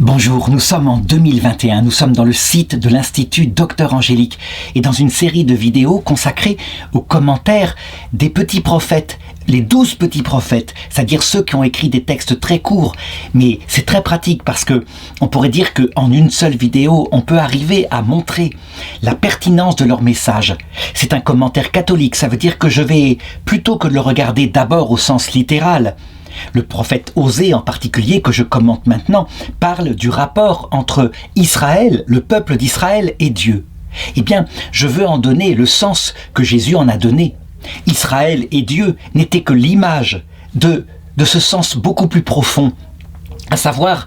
Bonjour, nous sommes en 2021, nous sommes dans le site de l'Institut Docteur Angélique et dans une série de vidéos consacrées aux commentaires des petits prophètes, les 12 petits prophètes, c'est-à-dire ceux qui ont écrit des textes très courts, mais c'est très pratique parce que on pourrait dire qu'en une seule vidéo, on peut arriver à montrer la pertinence de leur message. C'est un commentaire catholique, ça veut dire que je vais, plutôt que de le regarder d'abord au sens littéral, le prophète Osée en particulier, que je commente maintenant, parle du rapport entre Israël, le peuple d'Israël et Dieu. Eh bien, je veux en donner le sens que Jésus en a donné. Israël et Dieu n'étaient que l'image de ce sens beaucoup plus profond, à savoir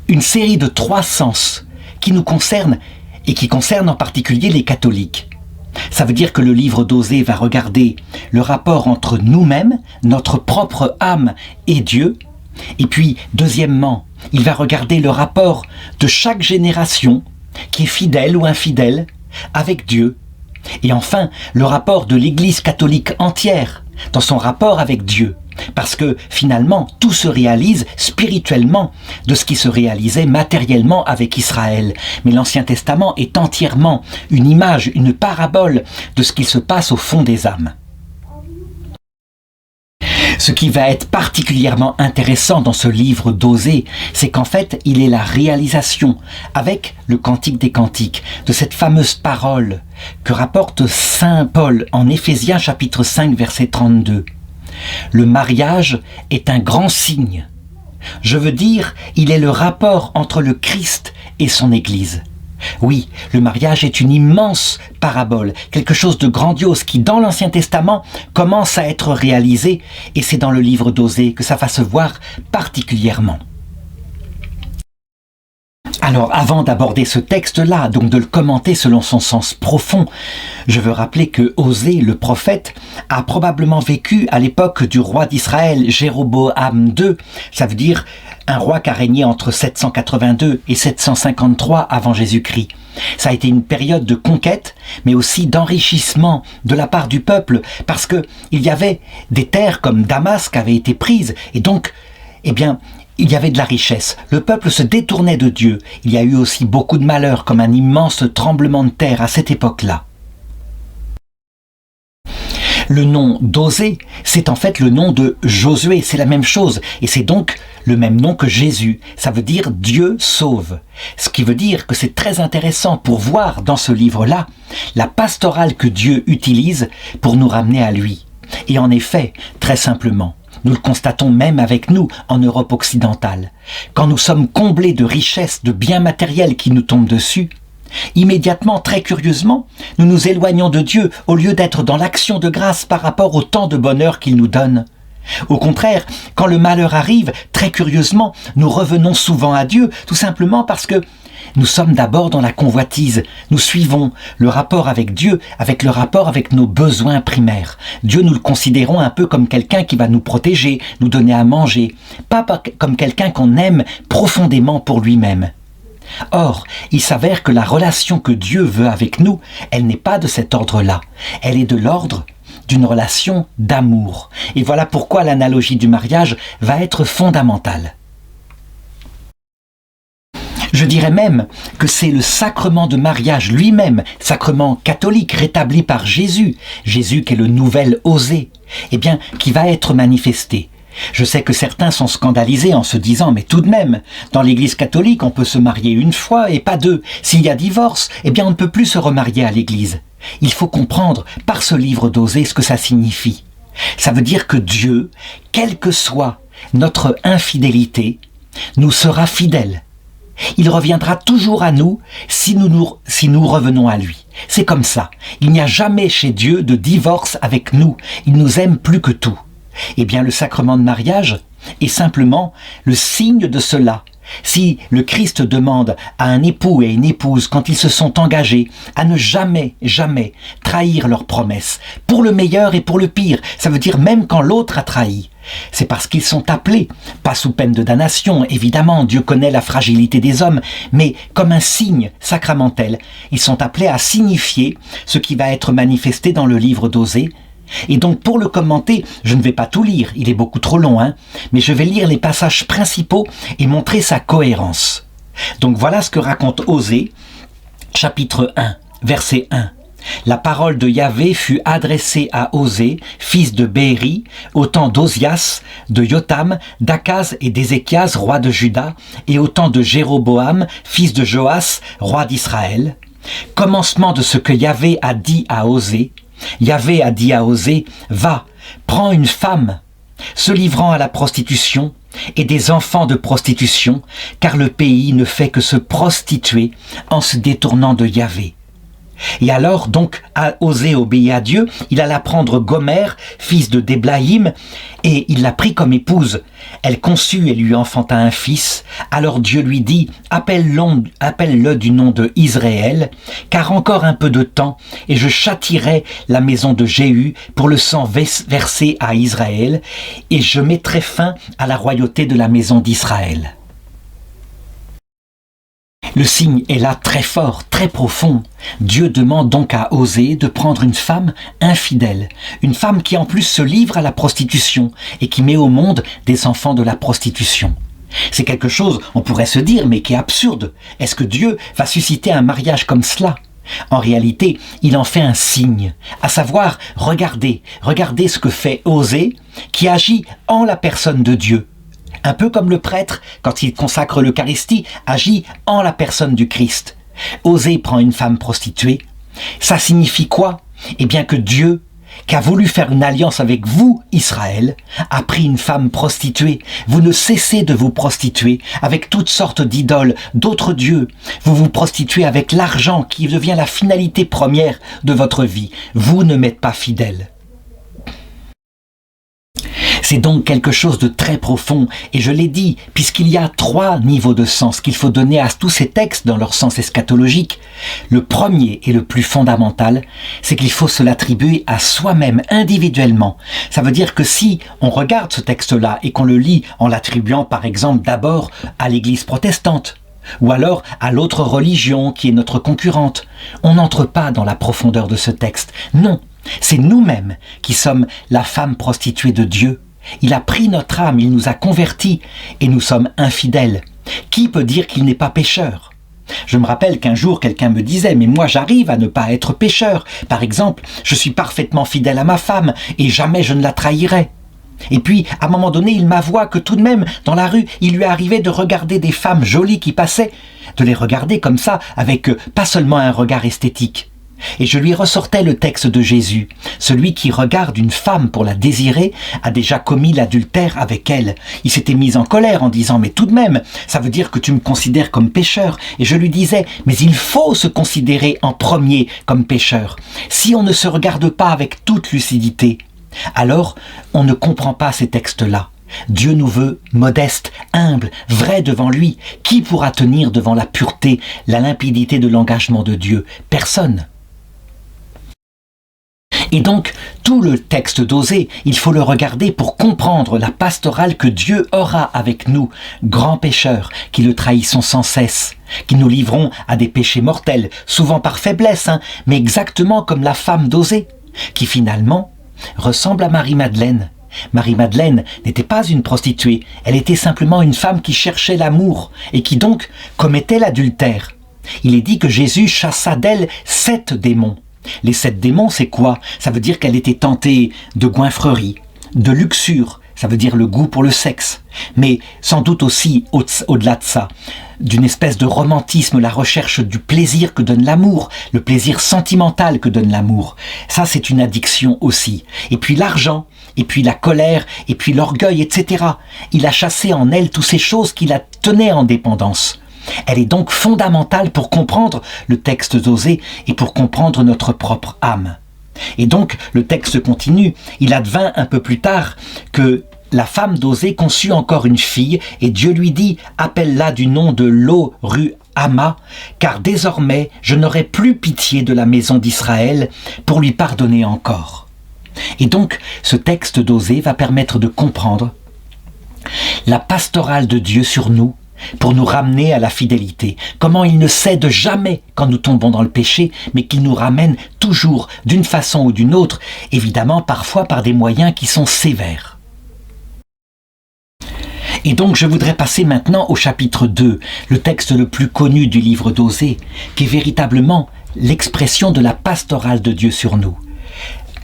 une série de 3 sens qui nous concernent et qui concernent en particulier les catholiques. Ça veut dire que le livre d'Osée va regarder le rapport entre nous-mêmes, notre propre âme et Dieu. Et puis, deuxièmement, il va regarder le rapport de chaque génération, qui est fidèle ou infidèle, avec Dieu. Et enfin, le rapport de l'Église catholique entière, dans son rapport avec Dieu. Parce que finalement, tout se réalise spirituellement de ce qui se réalisait matériellement avec Israël. Mais l'Ancien Testament est entièrement une image, une parabole de ce qui se passe au fond des âmes. Ce qui va être particulièrement intéressant dans ce livre d'Osée, c'est qu'en fait, il est la réalisation, avec le Cantique des Cantiques, de cette fameuse parole que rapporte Saint Paul en Éphésiens chapitre 5, verset 32. Le mariage est un grand signe. Je veux dire, il est le rapport entre le Christ et son Église. Oui, le mariage est une immense parabole, quelque chose de grandiose qui, dans l'Ancien Testament, commence à être réalisé, et c'est dans le livre d'Osée que ça va se voir particulièrement. Alors, avant d'aborder ce texte-là, donc de le commenter selon son sens profond, je veux rappeler que Osée, le prophète, a probablement vécu à l'époque du roi d'Israël, Jéroboam II, ça veut dire un roi qui a régné entre 782 et 753 avant Jésus-Christ. Ça a été une période de conquête, mais aussi d'enrichissement de la part du peuple, parce que il y avait des terres comme Damas qui avaient été prises, et donc, il y avait de la richesse. Le peuple se détournait de Dieu. Il y a eu aussi beaucoup de malheurs, comme un immense tremblement de terre à cette époque-là. Le nom d'Osée, c'est en fait le nom de Josué, c'est la même chose. Et c'est donc le même nom que Jésus. Ça veut dire Dieu sauve. Ce qui veut dire que c'est très intéressant pour voir dans ce livre-là la pastorale que Dieu utilise pour nous ramener à lui. Et en effet, très simplement, nous le constatons même avec nous en Europe occidentale. Quand nous sommes comblés de richesses, de biens matériels qui nous tombent dessus, immédiatement, très curieusement, nous nous éloignons de Dieu au lieu d'être dans l'action de grâce par rapport au temps de bonheur qu'il nous donne. Au contraire, quand le malheur arrive, très curieusement, nous revenons souvent à Dieu, tout simplement parce que nous sommes d'abord dans la convoitise. Nous suivons le rapport avec Dieu, avec le rapport avec nos besoins primaires. Dieu, nous le considérons un peu comme quelqu'un qui va nous protéger, nous donner à manger, pas comme quelqu'un qu'on aime profondément pour lui-même. Or, il s'avère que la relation que Dieu veut avec nous, elle n'est pas de cet ordre-là. Elle est de l'ordre d'une relation d'amour. Et voilà pourquoi l'analogie du mariage va être fondamentale. Je dirais même que c'est le sacrement de mariage lui-même, sacrement catholique rétabli par Jésus, Jésus qui est le nouvel Osée, qui va être manifesté. Je sais que certains sont scandalisés en se disant « mais tout de même, dans l'Église catholique, on peut se marier une fois et pas 2. S'il y a divorce, on ne peut plus se remarier à l'Église. » Il faut comprendre par ce livre d'Osée ce que ça signifie. Ça veut dire que Dieu, quelle que soit notre infidélité, nous sera fidèle. Il reviendra toujours à nous si nous revenons à lui. C'est comme ça. Il n'y a jamais chez Dieu de divorce avec nous. Il nous aime plus que tout. Le sacrement de mariage est simplement le signe de cela. Si le Christ demande à un époux et une épouse, quand ils se sont engagés, à ne jamais, jamais trahir leurs promesses, pour le meilleur et pour le pire, ça veut dire même quand l'autre a trahi, c'est parce qu'ils sont appelés, pas sous peine de damnation, évidemment, Dieu connaît la fragilité des hommes, mais comme un signe sacramentel, ils sont appelés à signifier ce qui va être manifesté dans le livre d'Osée. Et donc pour le commenter, je ne vais pas tout lire, il est beaucoup trop long, mais je vais lire les passages principaux et montrer sa cohérence. Donc voilà ce que raconte Osée, chapitre 1, verset 1. La parole de Yahvé fut adressée à Osée, fils de Béri, au temps d'Osias, de Jotham, d'Akaz et d'Ézéchias, roi de Juda, et au temps de Jéroboam, fils de Joas, roi d'Israël. Commencement de ce que Yahvé a dit à Osée. Yahvé a dit à Osée, « Va, prends une femme, se livrant à la prostitution, et des enfants de prostitution, car le pays ne fait que se prostituer en se détournant de Yahvé. » Et alors, donc, Osée obéit à Dieu, il alla prendre Gomère, fils de Déblaïm, et il l'a pris comme épouse. Elle conçut et lui enfanta un fils. Alors Dieu lui dit, appelle-le du nom de Israël, car encore un peu de temps, et je châtierai la maison de Jéhu pour le sang versé à Israël, et je mettrai fin à la royauté de la maison d'Israël. Le signe est là très fort, très profond. Dieu demande donc à Osée de prendre une femme infidèle, une femme qui en plus se livre à la prostitution et qui met au monde des enfants de la prostitution. C'est quelque chose, on pourrait se dire, mais qui est absurde. Est-ce que Dieu va susciter un mariage comme cela ? En réalité, il en fait un signe, à savoir, regardez ce que fait Osée, qui agit en la personne de Dieu. Un peu comme le prêtre, quand il consacre l'Eucharistie, agit en la personne du Christ. Osée prend une femme prostituée. Ça signifie quoi ? Eh bien que Dieu, qui a voulu faire une alliance avec vous, Israël, a pris une femme prostituée. Vous ne cessez de vous prostituer avec toutes sortes d'idoles, d'autres dieux. Vous vous prostituez avec l'argent qui devient la finalité première de votre vie. Vous ne m'êtes pas fidèle. C'est donc quelque chose de très profond, et je l'ai dit, puisqu'il y a 3 niveaux de sens qu'il faut donner à tous ces textes dans leur sens eschatologique. Le premier et le plus fondamental, c'est qu'il faut se l'attribuer à soi-même individuellement. Ça veut dire que si on regarde ce texte-là et qu'on le lit en l'attribuant par exemple d'abord à l'Église protestante, ou alors à l'autre religion qui est notre concurrente, on n'entre pas dans la profondeur de ce texte. Non, c'est nous-mêmes qui sommes la femme prostituée de Dieu. Il a pris notre âme, il nous a convertis, et nous sommes infidèles. Qui peut dire qu'il n'est pas pécheur ? Je me rappelle qu'un jour quelqu'un me disait « Mais moi j'arrive à ne pas être pécheur. Par exemple, je suis parfaitement fidèle à ma femme, et jamais je ne la trahirai. » Et puis, à un moment donné, il m'avoua que tout de même, dans la rue, il lui arrivait de regarder des femmes jolies qui passaient, de les regarder comme ça, avec pas seulement un regard esthétique. Et je lui ressortais le texte de Jésus. Celui qui regarde une femme pour la désirer a déjà commis l'adultère avec elle. Il s'était mis en colère en disant « Mais tout de même, ça veut dire que tu me considères comme pécheur. » Et je lui disais « Mais il faut se considérer en premier comme pécheur. Si on ne se regarde pas avec toute lucidité, alors on ne comprend pas ces textes-là. Dieu nous veut modestes, humbles, vrais devant lui. Qui pourra tenir devant la pureté, la limpidité de l'engagement de Dieu ? Personne. Et donc, tout le texte d'Osée, il faut le regarder pour comprendre la pastorale que Dieu aura avec nous, grands pécheurs, qui le trahissons sans cesse, qui nous livrons à des péchés mortels, souvent par faiblesse, mais exactement comme la femme d'Osée, qui finalement ressemble à Marie-Madeleine. Marie-Madeleine n'était pas une prostituée, elle était simplement une femme qui cherchait l'amour et qui donc commettait l'adultère. Il est dit que Jésus chassa d'elle 7 démons. Les 7 démons, c'est quoi ? Ça veut dire qu'elle était tentée de goinfrerie, de luxure, ça veut dire le goût pour le sexe, mais sans doute aussi, au-delà de ça, d'une espèce de romantisme, la recherche du plaisir que donne l'amour, le plaisir sentimental que donne l'amour. Ça, c'est une addiction aussi. Et puis l'argent, et puis la colère, et puis l'orgueil, etc. Il a chassé en elle toutes ces choses qui la tenaient en dépendance. Elle est donc fondamentale pour comprendre le texte d'Osée et pour comprendre notre propre âme. Et donc, le texte continue. Il advint un peu plus tard que la femme d'Osée conçut encore une fille et Dieu lui dit « Appelle-la du nom de Lo-Ruhama, car désormais je n'aurai plus pitié de la maison d'Israël pour lui pardonner encore. » Et donc, ce texte d'Osée va permettre de comprendre la pastorale de Dieu sur nous, pour nous ramener à la fidélité. Comment il ne cède jamais quand nous tombons dans le péché, mais qu'il nous ramène toujours d'une façon ou d'une autre, évidemment parfois par des moyens qui sont sévères. Et donc je voudrais passer maintenant au chapitre 2, le texte le plus connu du livre d'Osée, qui est véritablement l'expression de la pastorale de Dieu sur nous.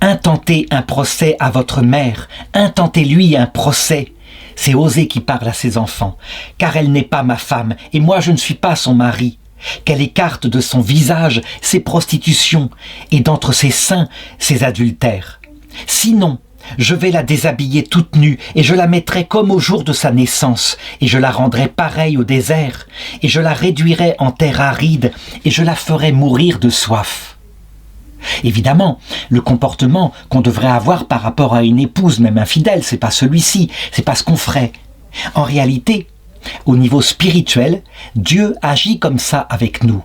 Intentez un procès à votre mère, intentez-lui un procès. C'est Osée qui parle à ses enfants, car elle n'est pas ma femme, et moi je ne suis pas son mari. Qu'elle écarte de son visage ses prostitutions, et d'entre ses seins ses adultères. Sinon, je vais la déshabiller toute nue, et je la mettrai comme au jour de sa naissance, et je la rendrai pareille au désert, et je la réduirai en terre aride, et je la ferai mourir de soif. Évidemment, le comportement qu'on devrait avoir par rapport à une épouse, même infidèle, c'est pas celui-ci, c'est pas ce qu'on ferait. En réalité, au niveau spirituel, Dieu agit comme ça avec nous.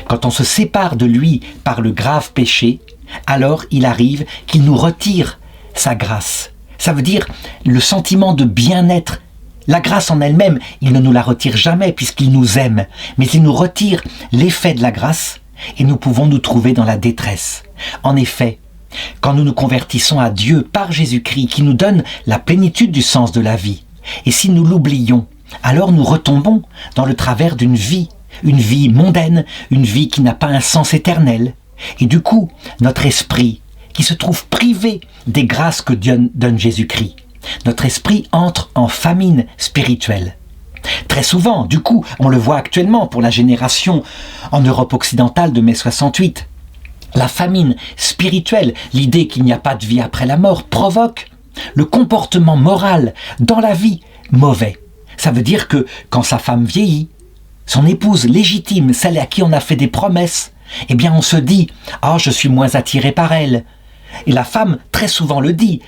Quand on se sépare de lui par le grave péché, alors il arrive qu'il nous retire sa grâce. Ça veut dire le sentiment de bien-être. La grâce en elle-même, il ne nous la retire jamais puisqu'il nous aime, mais il nous retire l'effet de la grâce et nous pouvons nous trouver dans la détresse. En effet, quand nous nous convertissons à Dieu par Jésus-Christ qui nous donne la plénitude du sens de la vie, et si nous l'oublions, alors nous retombons dans le travers d'une vie, une vie mondaine, une vie qui n'a pas un sens éternel. Et du coup, notre esprit, qui se trouve privé des grâces que Dieu donne Jésus-Christ, notre esprit entre en famine spirituelle. Très souvent, du coup, on le voit actuellement pour la génération en Europe occidentale de mai 68. La famine spirituelle, l'idée qu'il n'y a pas de vie après la mort, provoque le comportement moral dans la vie mauvais. Ça veut dire que quand sa femme vieillit, son épouse légitime, celle à qui on a fait des promesses, eh bien on se dit « Ah, je suis moins attiré par elle ». Et la femme, très souvent le dit,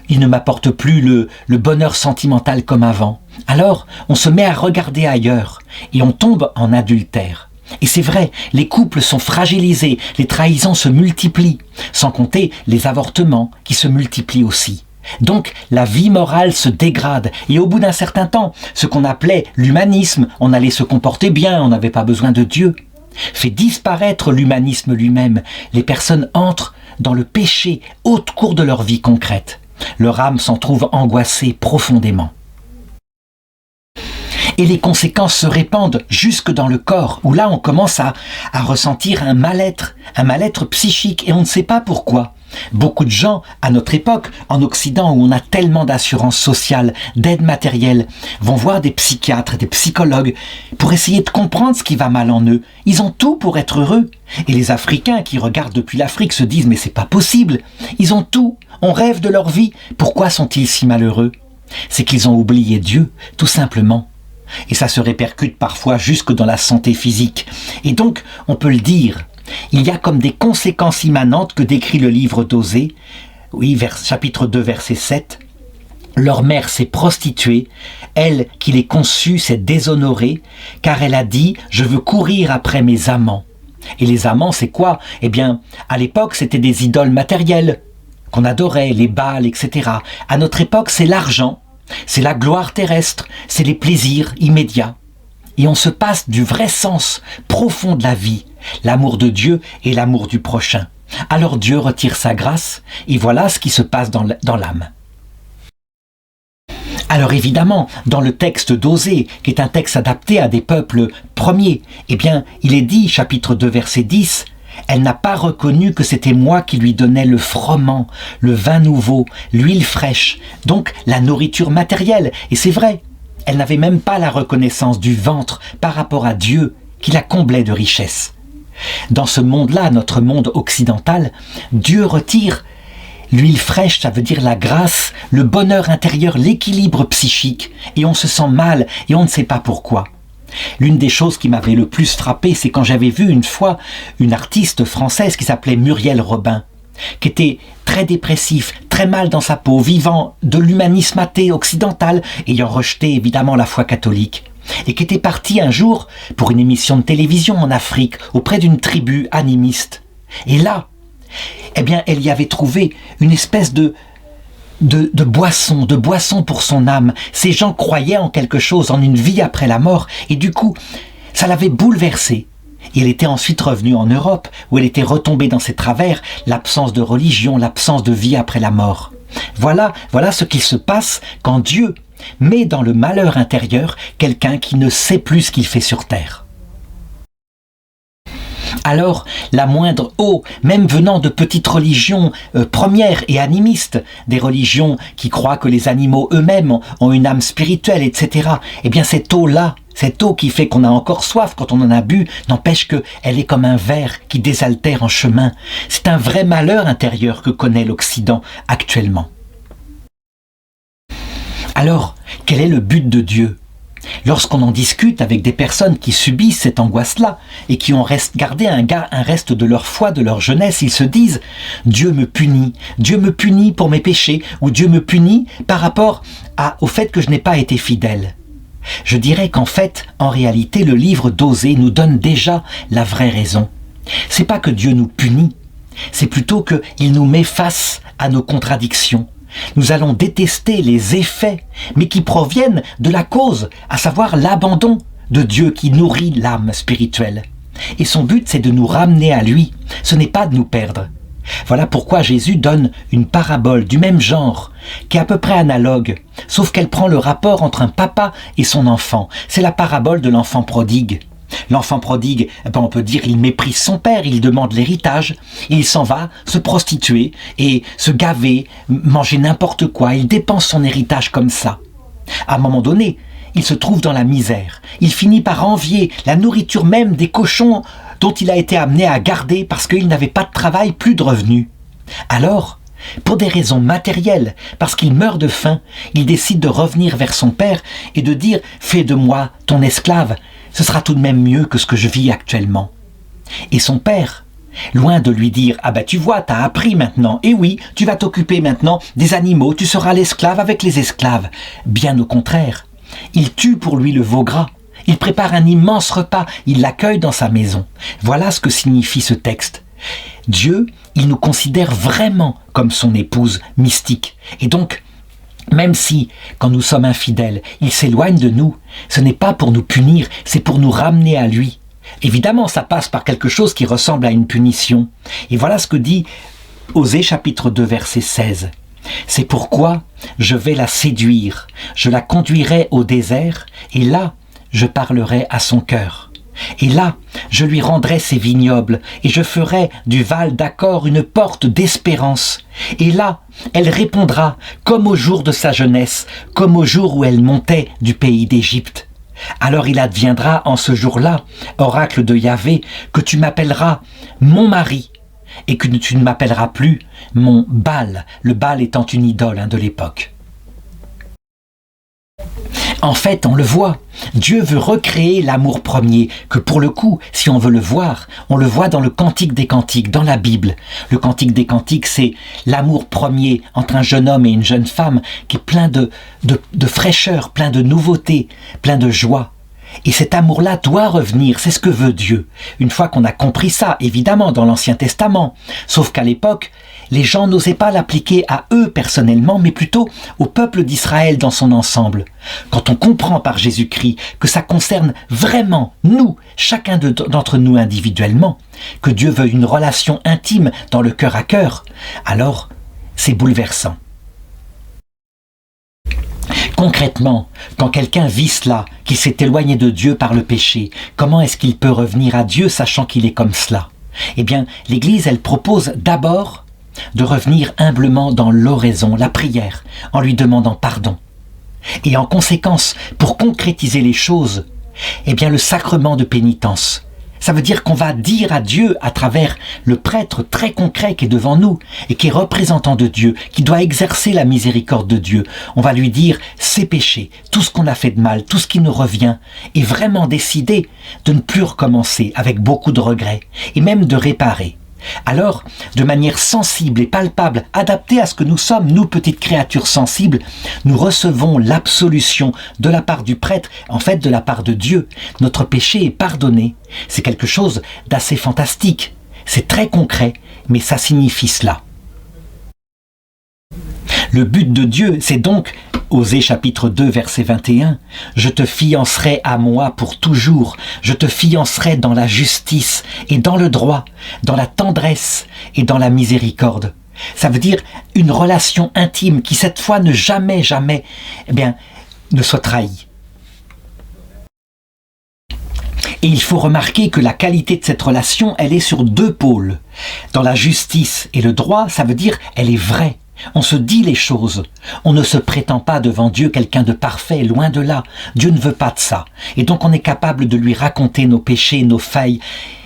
il ne m'apporte plus le bonheur sentimental comme avant. Alors, on se met à regarder ailleurs et on tombe en adultère. Et c'est vrai, les couples sont fragilisés, les trahisons se multiplient, sans compter les avortements qui se multiplient aussi. Donc, la vie morale se dégrade et au bout d'un certain temps, ce qu'on appelait l'humanisme, on allait se comporter bien, on n'avait pas besoin de Dieu, fait disparaître l'humanisme lui-même. Les personnes entrent dans le péché au cours de leur vie concrète. Leur âme s'en trouve angoissée profondément. Et les conséquences se répandent jusque dans le corps, où là on commence à ressentir un mal-être psychique, et on ne sait pas pourquoi. Beaucoup de gens, à notre époque, en Occident, où on a tellement d'assurance sociale, d'aide matérielle, vont voir des psychiatres, des psychologues, pour essayer de comprendre ce qui va mal en eux. Ils ont tout pour être heureux. Et les Africains qui regardent depuis l'Afrique se disent « mais c'est pas possible, ils ont tout, on rêve de leur vie, pourquoi sont-ils si malheureux ?» C'est qu'ils ont oublié Dieu, tout simplement. Et ça se répercute parfois jusque dans la santé physique. Et donc, on peut le dire, il y a comme des conséquences immanentes que décrit le livre d'Osée, oui, chapitre 2, verset 7. Leur mère s'est prostituée, elle qui les conçut s'est déshonorée, car elle a dit « je veux courir après mes amants ». Et les amants, c'est quoi? Eh bien, à l'époque, c'était des idoles matérielles qu'on adorait, les Baals, etc. À notre époque, c'est l'argent, c'est la gloire terrestre, c'est les plaisirs immédiats. Et on se passe du vrai sens profond de la vie, l'amour de Dieu et l'amour du prochain. Alors Dieu retire sa grâce, et voilà ce qui se passe dans l'âme. Alors évidemment, dans le texte d'Osée, qui est un texte adapté à des peuples premiers, eh bien, il est dit, chapitre 2, verset 10, « Elle n'a pas reconnu que c'était moi qui lui donnais le froment, le vin nouveau, l'huile fraîche, donc la nourriture matérielle. » Et c'est vrai, elle n'avait même pas la reconnaissance du ventre par rapport à Dieu qui la comblait de richesses. Dans ce monde-là, notre monde occidental, Dieu retire l'huile fraîche, ça veut dire la grâce, le bonheur intérieur, l'équilibre psychique, et on se sent mal et on ne sait pas pourquoi. L'une des choses qui m'avait le plus frappé, c'est quand j'avais vu une fois une artiste française qui s'appelait Muriel Robin, qui était très dépressif, très mal dans sa peau, vivant de l'humanisme athée occidental, ayant rejeté évidemment la foi catholique, et qui était partie un jour pour une émission de télévision en Afrique, auprès d'une tribu animiste. Et là, eh bien, elle y avait trouvé une espèce de boisson pour son âme. Ces gens croyaient en quelque chose, en une vie après la mort, et du coup, ça l'avait bouleversée. Et elle était ensuite revenue en Europe, où elle était retombée dans ses travers, l'absence de religion, l'absence de vie après la mort. Voilà ce qui se passe quand Dieu met dans le malheur intérieur quelqu'un qui ne sait plus ce qu'il fait sur terre. Alors, la moindre eau, même venant de petites religions premières et animistes, des religions qui croient que les animaux eux-mêmes ont une âme spirituelle, etc., eh bien cette eau-là, cette eau qui fait qu'on a encore soif quand on en a bu, n'empêche qu'elle est comme un verre qui désaltère en chemin. C'est un vrai malheur intérieur que connaît l'Occident actuellement. Alors, quel est le but de Dieu ? Lorsqu'on en discute avec des personnes qui subissent cette angoisse-là et qui ont gardé un reste de leur foi, de leur jeunesse, ils se disent « Dieu me punit pour mes péchés » ou « Dieu me punit par rapport au fait que je n'ai pas été fidèle ». Je dirais qu'en fait, en réalité, le livre d'Osée nous donne déjà la vraie raison. C'est pas que Dieu nous punit, c'est plutôt qu'il nous met face à nos contradictions. Nous allons détester les effets, mais qui proviennent de la cause, à savoir l'abandon de Dieu qui nourrit l'âme spirituelle. Et son but, c'est de nous ramener à lui, ce n'est pas de nous perdre. Voilà pourquoi Jésus donne une parabole du même genre, qui est à peu près analogue, sauf qu'elle prend le rapport entre un papa et son enfant. C'est la parabole de l'enfant prodigue. L'enfant prodigue, on peut dire, il méprise son père, il demande l'héritage, il s'en va se prostituer et se gaver, manger n'importe quoi, il dépense son héritage comme ça. À un moment donné, il se trouve dans la misère, il finit par envier la nourriture même des cochons dont il a été amené à garder parce qu'il n'avait pas de travail, plus de revenus. Alors, pour des raisons matérielles, parce qu'il meurt de faim, il décide de revenir vers son père et de dire « Fais de moi ton esclave ». Ce sera tout de même mieux que ce que je vis actuellement. Et son père, loin de lui dire « Ah ben tu vois, t'as appris maintenant, et oui, tu vas t'occuper maintenant des animaux, tu seras l'esclave avec les esclaves ». Bien au contraire, il tue pour lui le veau gras, il prépare un immense repas, il l'accueille dans sa maison. Voilà ce que signifie ce texte. Dieu, il nous considère vraiment comme son épouse mystique. Et donc, même si, quand nous sommes infidèles, il s'éloigne de nous, ce n'est pas pour nous punir, c'est pour nous ramener à lui. Évidemment, ça passe par quelque chose qui ressemble à une punition. Et voilà ce que dit Osée chapitre 2, verset 16. « C'est pourquoi je vais la séduire, je la conduirai au désert, et là, je parlerai à son cœur. Et là, je lui rendrai ses vignobles, et je ferai du Val d'Achor une porte d'espérance. Et là, elle répondra, comme au jour de sa jeunesse, comme au jour où elle montait du pays d'Égypte. Alors il adviendra en ce jour-là, oracle de Yahvé, que tu m'appelleras mon mari, et que tu ne m'appelleras plus mon Baal, le Baal étant une idole de l'époque. En fait, on le voit, Dieu veut recréer l'amour premier, que pour le coup, si on veut le voir, on le voit dans le Cantique des Cantiques, dans la Bible. Le Cantique des Cantiques, c'est l'amour premier entre un jeune homme et une jeune femme qui est plein de fraîcheur, plein de nouveauté, plein de joie. Et cet amour-là doit revenir, c'est ce que veut Dieu. Une fois qu'on a compris ça, évidemment, dans l'Ancien Testament. Sauf qu'à l'époque, les gens n'osaient pas l'appliquer à eux personnellement, mais plutôt au peuple d'Israël dans son ensemble. Quand on comprend par Jésus-Christ que ça concerne vraiment nous, chacun d'entre nous individuellement, que Dieu veut une relation intime dans le cœur à cœur, alors c'est bouleversant. Concrètement, quand quelqu'un vit cela, qu'il s'est éloigné de Dieu par le péché, comment est-ce qu'il peut revenir à Dieu sachant qu'il est comme cela ? Eh bien, l'Église, elle propose d'abord de revenir humblement dans l'oraison, la prière, en lui demandant pardon. Et en conséquence, pour concrétiser les choses, eh bien le sacrement de pénitence. Ça veut dire qu'on va dire à Dieu à travers le prêtre très concret qui est devant nous et qui est représentant de Dieu, qui doit exercer la miséricorde de Dieu. On va lui dire ses péchés, tout ce qu'on a fait de mal, tout ce qui nous revient, et vraiment décider de ne plus recommencer avec beaucoup de regrets et même de réparer. Alors, de manière sensible et palpable, adaptée à ce que nous sommes, nous petites créatures sensibles, nous recevons l'absolution de la part du prêtre, en fait de la part de Dieu. Notre péché est pardonné. C'est quelque chose d'assez fantastique. C'est très concret, mais ça signifie cela. Le but de Dieu, c'est donc, Osée chapitre 2, verset 21, « Je te fiancerai à moi pour toujours, je te fiancerai dans la justice et dans le droit, dans la tendresse et dans la miséricorde. » Ça veut dire une relation intime qui cette fois ne jamais, ne soit trahi. Et il faut remarquer que la qualité de cette relation, elle est sur deux pôles. Dans la justice et le droit, ça veut dire elle est vraie. On se dit les choses. On ne se prétend pas devant Dieu quelqu'un de parfait, loin de là. Dieu ne veut pas de ça. Et donc on est capable de lui raconter nos péchés, nos failles.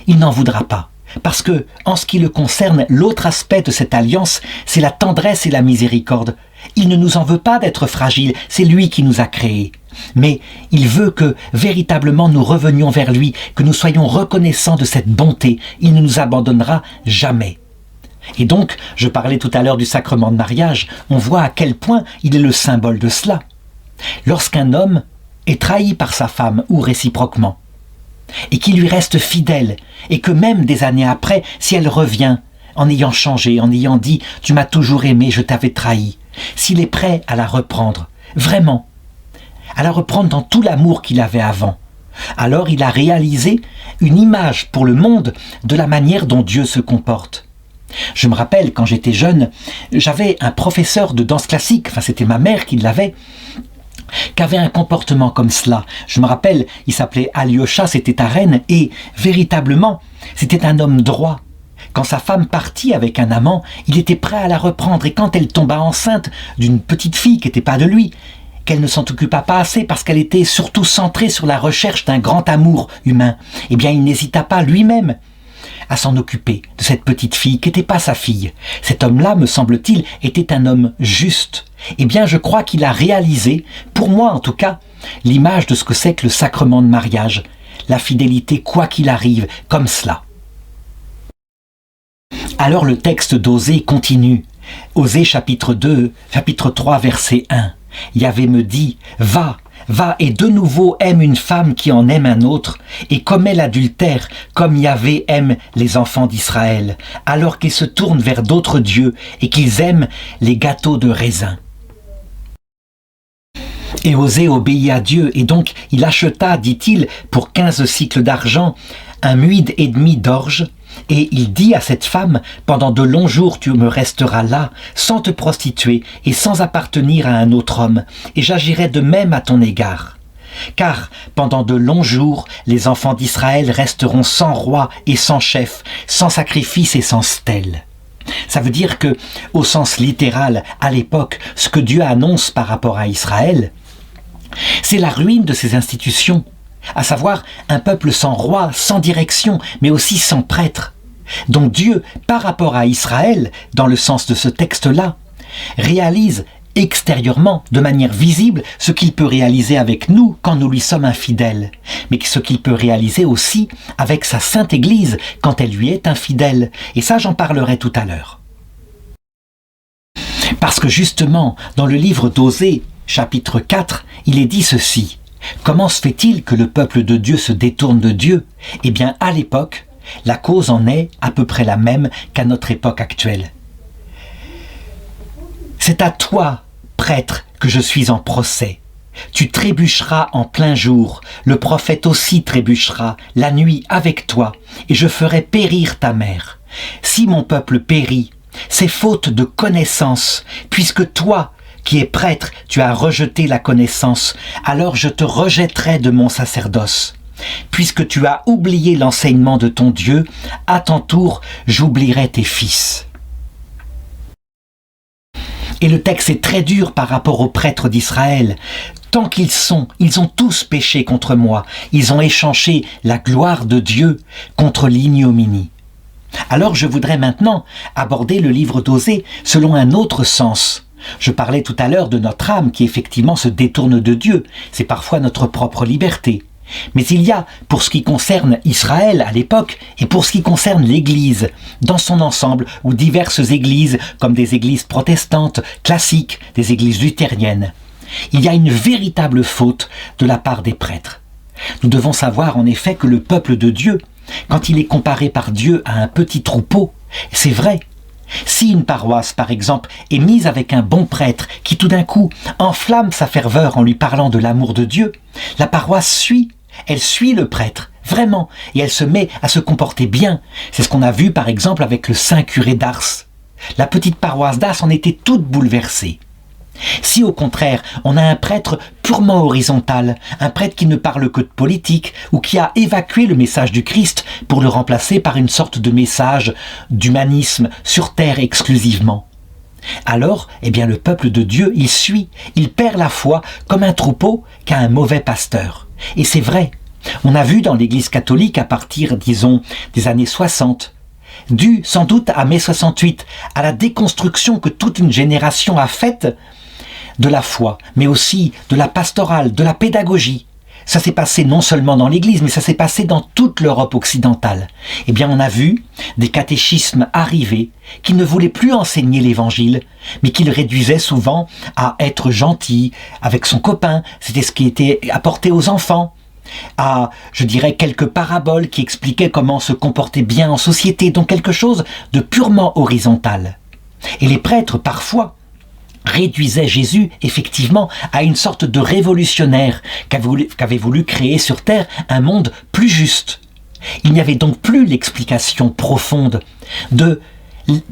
Il n'en voudra pas. Parce que, en ce qui le concerne, l'autre aspect de cette alliance, c'est la tendresse et la miséricorde. Il ne nous en veut pas d'être fragiles, c'est lui qui nous a créés. Mais il veut que, véritablement, nous revenions vers lui, que nous soyons reconnaissants de cette bonté. Il ne nous abandonnera jamais. Et donc, je parlais tout à l'heure du sacrement de mariage, on voit à quel point il est le symbole de cela. Lorsqu'un homme est trahi par sa femme, ou réciproquement, et qu'il lui reste fidèle, et que même des années après, si elle revient, en ayant changé, en ayant dit « tu m'as toujours aimé, je t'avais trahi », s'il est prêt à la reprendre, vraiment, à la reprendre dans tout l'amour qu'il avait avant, alors il a réalisé une image pour le monde de la manière dont Dieu se comporte. Je me rappelle, quand j'étais jeune, j'avais un professeur de danse classique, enfin c'était ma mère qui l'avait, qui avait un comportement comme cela. Je me rappelle, il s'appelait Alyosha, c'était à Rennes, et véritablement, c'était un homme droit. Quand sa femme partit avec un amant, il était prêt à la reprendre, et quand elle tomba enceinte d'une petite fille qui n'était pas de lui, qu'elle ne s'en occupa pas assez parce qu'elle était surtout centrée sur la recherche d'un grand amour humain, eh bien il n'hésita pas lui-même à s'en occuper de cette petite fille qui n'était pas sa fille. Cet homme-là, me semble-t-il, était un homme juste. Eh bien, je crois qu'il a réalisé, pour moi en tout cas, l'image de ce que c'est que le sacrement de mariage, la fidélité quoi qu'il arrive, comme cela. Alors le texte d'Osée continue. Osée chapitre 2, chapitre 3, verset 1. Yahvé me dit, va, va et de nouveau aime une femme qui en aime un autre, et commets l'adultère, comme Yahvé aime les enfants d'Israël, alors qu'ils se tournent vers d'autres dieux et qu'ils aiment les gâteaux de raisin. Et Osée obéit à Dieu, et donc il acheta, dit-il, pour 15 cycles d'argent, un muid et demi d'orge, et il dit à cette femme, pendant de longs jours tu me resteras là, sans te prostituer et sans appartenir à un autre homme, et j'agirai de même à ton égard. Car pendant de longs jours, les enfants d'Israël resteront sans roi et sans chef, sans sacrifice et sans stèle. Ça veut dire que, au sens littéral, à l'époque, ce que Dieu annonce par rapport à Israël, c'est la ruine de ces institutions, à savoir un peuple sans roi, sans direction, mais aussi sans prêtre. Donc Dieu, par rapport à Israël, dans le sens de ce texte-là, réalise extérieurement, de manière visible, ce qu'il peut réaliser avec nous quand nous lui sommes infidèles, mais ce qu'il peut réaliser aussi avec sa Sainte Église quand elle lui est infidèle. Et ça, j'en parlerai tout à l'heure. Parce que justement, dans le livre d'Osée, chapitre 4, il est dit ceci. Comment se fait-il que le peuple de Dieu se détourne de Dieu? Eh bien, à l'époque, la cause en est à peu près la même qu'à notre époque actuelle. C'est à toi, prêtre, que je suis en procès. Tu trébucheras en plein jour, le prophète aussi trébuchera, la nuit avec toi, et je ferai périr ta mère. Si mon peuple périt, c'est faute de connaissance, puisque toi, qui es prêtre, tu as rejeté la connaissance, alors je te rejetterai de mon sacerdoce. Puisque tu as oublié l'enseignement de ton Dieu, à ton tour, j'oublierai tes fils. Et le texte est très dur par rapport aux prêtres d'Israël. Tant ils ont tous péché contre moi. Ils ont échangé la gloire de Dieu contre l'ignominie. Alors je voudrais maintenant aborder le livre d'Osée selon un autre sens. Je parlais tout à l'heure de notre âme qui effectivement se détourne de Dieu. C'est parfois notre propre liberté. Mais il y a, pour ce qui concerne Israël à l'époque, et pour ce qui concerne l'Église, dans son ensemble, ou diverses églises, comme des églises protestantes, classiques, des églises luthériennes, il y a une véritable faute de la part des prêtres. Nous devons savoir en effet que le peuple de Dieu, quand il est comparé par Dieu à un petit troupeau, c'est vrai. Si une paroisse, par exemple, est mise avec un bon prêtre qui tout d'un coup enflamme sa ferveur en lui parlant de l'amour de Dieu, la paroisse suit. Elle suit le prêtre, vraiment, et elle se met à se comporter bien. C'est ce qu'on a vu par exemple avec le saint curé d'Ars. La petite paroisse d'Ars en était toute bouleversée. Si au contraire, on a un prêtre purement horizontal, un prêtre qui ne parle que de politique ou qui a évacué le message du Christ pour le remplacer par une sorte de message d'humanisme sur terre exclusivement, alors, le peuple de Dieu, il suit, il perd la foi comme un troupeau qu'a un mauvais pasteur. Et c'est vrai, on a vu dans l'Église catholique à partir, disons, des années 60, dû sans doute à mai 68, à la déconstruction que toute une génération a faite de la foi, mais aussi de la pastorale, de la pédagogie. Ça s'est passé non seulement dans l'Église, mais ça s'est passé dans toute l'Europe occidentale. On a vu des catéchismes arriver qui ne voulaient plus enseigner l'Évangile, mais qui le réduisaient souvent à être gentil avec son copain. C'était ce qui était apporté aux enfants. À, je dirais, quelques paraboles qui expliquaient comment se comporter bien en société, donc quelque chose de purement horizontal. Et les prêtres, parfois, réduisait Jésus, effectivement, à une sorte de révolutionnaire qu'avait voulu créer sur terre un monde plus juste. Il n'y avait donc plus l'explication profonde de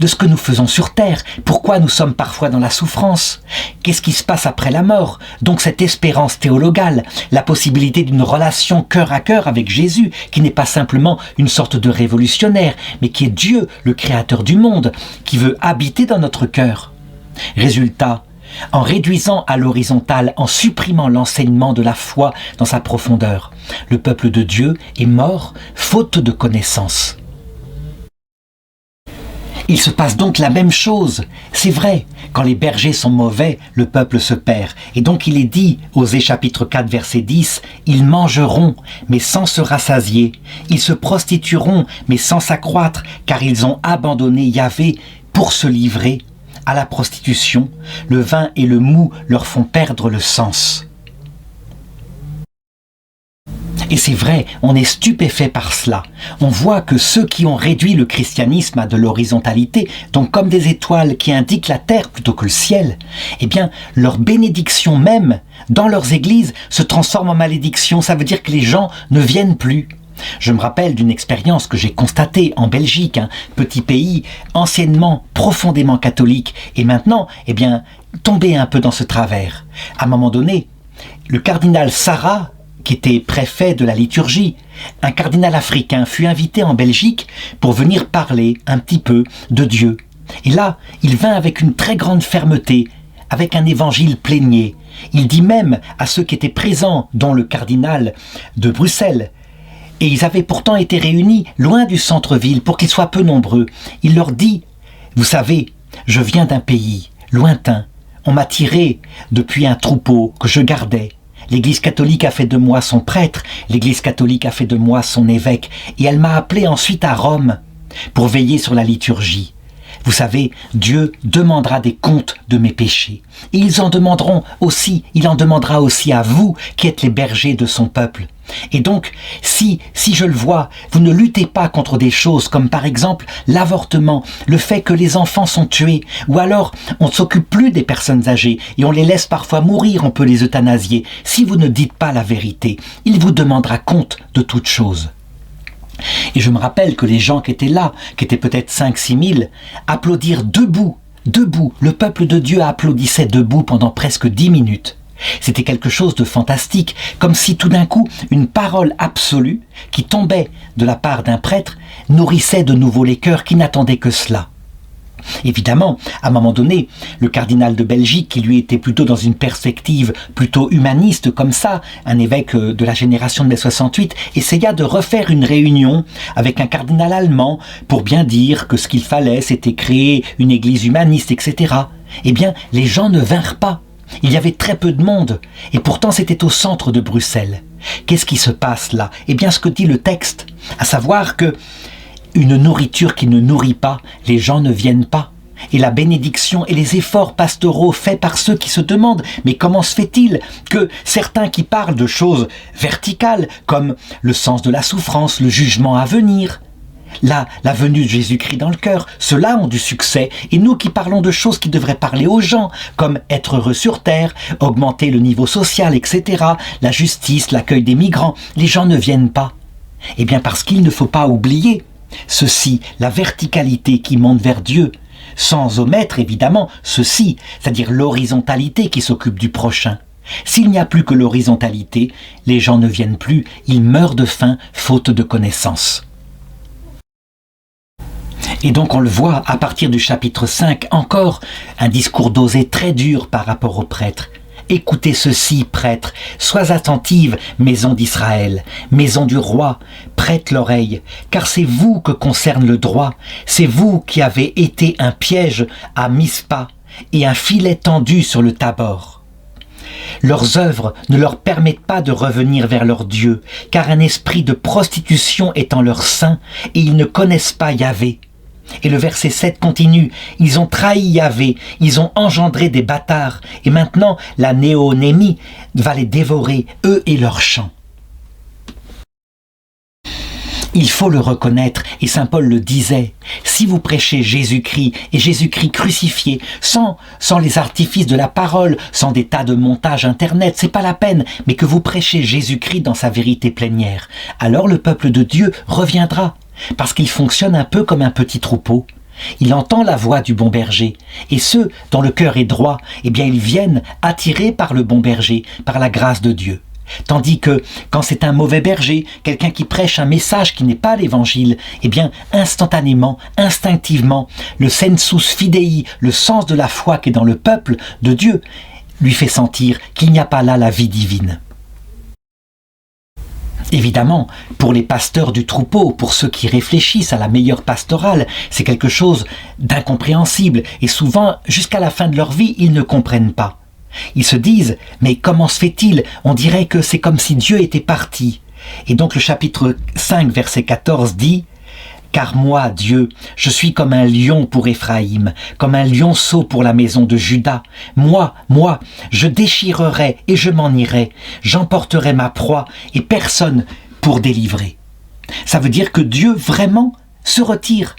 ce que nous faisons sur terre, pourquoi nous sommes parfois dans la souffrance, qu'est-ce qui se passe après la mort, donc cette espérance théologale, la possibilité d'une relation cœur à cœur avec Jésus, qui n'est pas simplement une sorte de révolutionnaire, mais qui est Dieu, le créateur du monde, qui veut habiter dans notre cœur. Résultat, en réduisant à l'horizontale, en supprimant l'enseignement de la foi dans sa profondeur, le peuple de Dieu est mort faute de connaissance. Il se passe donc la même chose. C'est vrai, quand les bergers sont mauvais, le peuple se perd. Et donc il est dit, Osée chapitre 4 verset 10, « Ils mangeront, mais sans se rassasier. Ils se prostitueront, mais sans s'accroître, car ils ont abandonné Yahvé pour se livrer à la prostitution, le vin et le mou leur font perdre le sens. » Et c'est vrai, on est stupéfait par cela. On voit que ceux qui ont réduit le christianisme à de l'horizontalité, donc comme des étoiles qui indiquent la terre plutôt que le ciel, leur bénédiction même, dans leurs églises, se transforme en malédiction. Ça veut dire que les gens ne viennent plus. Je me rappelle d'une expérience que j'ai constatée en Belgique, un petit pays anciennement profondément catholique, et maintenant, tombé un peu dans ce travers. À un moment donné, le cardinal Sarah, qui était préfet de la liturgie, un cardinal africain, fut invité en Belgique pour venir parler un petit peu de Dieu. Et là, il vint avec une très grande fermeté, avec un évangile plénier. Il dit même à ceux qui étaient présents, dont le cardinal de Bruxelles, et ils avaient pourtant été réunis loin du centre-ville pour qu'ils soient peu nombreux. Il leur dit, « Vous savez, je viens d'un pays lointain. On m'a tiré depuis un troupeau que je gardais. L'Église catholique a fait de moi son prêtre, l'Église catholique a fait de moi son évêque, et elle m'a appelé ensuite à Rome pour veiller sur la liturgie. Vous savez, Dieu demandera des comptes de mes péchés. Et il en demandera aussi à vous qui êtes les bergers de son peuple. Et donc, si je le vois, vous ne luttez pas contre des choses comme par exemple l'avortement, le fait que les enfants sont tués, ou alors on ne s'occupe plus des personnes âgées et on les laisse parfois mourir, on peut les euthanasier. Si vous ne dites pas la vérité, il vous demandera compte de toutes choses. Et je me rappelle que les gens qui étaient là, qui étaient peut-être 5-6 000, applaudirent debout. Le peuple de Dieu applaudissait debout pendant presque 10 minutes. C'était quelque chose de fantastique, comme si tout d'un coup, une parole absolue qui tombait de la part d'un prêtre nourrissait de nouveau les cœurs qui n'attendaient que cela. Évidemment, à un moment donné, le cardinal de Belgique, qui lui était plutôt dans une perspective plutôt humaniste comme ça, un évêque de la génération de mai 68, essaya de refaire une réunion avec un cardinal allemand pour bien dire que ce qu'il fallait, c'était créer une église humaniste, etc. Les gens ne vinrent pas. Il y avait très peu de monde, et pourtant c'était au centre de Bruxelles. Qu'est-ce qui se passe là ? Ce que dit le texte, à savoir que une nourriture qui ne nourrit pas, les gens ne viennent pas. Et la bénédiction et les efforts pastoraux faits par ceux qui se demandent « Mais comment se fait-il que certains qui parlent de choses verticales, comme le sens de la souffrance, le jugement à venir, la venue de Jésus-Christ dans le cœur, ceux-là ont du succès, et nous qui parlons de choses qui devraient parler aux gens, comme être heureux sur terre, augmenter le niveau social, etc., la justice, l'accueil des migrants, les gens ne viennent pas. Parce qu'il ne faut pas oublier ceci, la verticalité qui monte vers Dieu, sans omettre évidemment ceci, c'est-à-dire l'horizontalité qui s'occupe du prochain. S'il n'y a plus que l'horizontalité, les gens ne viennent plus, ils meurent de faim, faute de connaissance. Et donc on le voit à partir du chapitre 5, encore un discours dosé très dur par rapport aux prêtres. Écoutez ceci, prêtres, sois attentive, maison d'Israël, maison du roi, prête l'oreille, car c'est vous que concerne le droit, c'est vous qui avez été un piège à Mispa et un filet tendu sur le Tabor. Leurs œuvres ne leur permettent pas de revenir vers leur Dieu, car un esprit de prostitution est en leur sein et ils ne connaissent pas Yahvé. Et le verset 7 continue, ils ont trahi Yahvé, ils ont engendré des bâtards, et maintenant la néonémie va les dévorer, eux et leurs champs. Il faut le reconnaître, et saint Paul le disait, si vous prêchez Jésus-Christ, et Jésus-Christ crucifié, sans les artifices de la parole, sans des tas de montages internet, c'est pas la peine, mais que vous prêchez Jésus-Christ dans sa vérité plénière, alors le peuple de Dieu reviendra. Parce qu'il fonctionne un peu comme un petit troupeau. Il entend la voix du bon berger, et ceux dont le cœur est droit, eh bien ils viennent attirés par le bon berger, par la grâce de Dieu. Tandis que quand c'est un mauvais berger, quelqu'un qui prêche un message qui n'est pas l'évangile, eh bien instantanément, instinctivement, le sensus fidei, le sens de la foi qui est dans le peuple de Dieu, lui fait sentir qu'il n'y a pas là la vie divine. Évidemment, pour les pasteurs du troupeau, pour ceux qui réfléchissent à la meilleure pastorale, c'est quelque chose d'incompréhensible et souvent, jusqu'à la fin de leur vie, ils ne comprennent pas. Ils se disent, mais comment se fait-il? On dirait que c'est comme si Dieu était parti. Et donc le chapitre 5, verset 14 dit, « Car moi, Dieu, je suis comme un lion pour Éphraïm, comme un lionceau pour la maison de Juda. Moi, je déchirerai et je m'en irai. J'emporterai ma proie et personne pour délivrer. » Ça veut dire que Dieu vraiment se retire.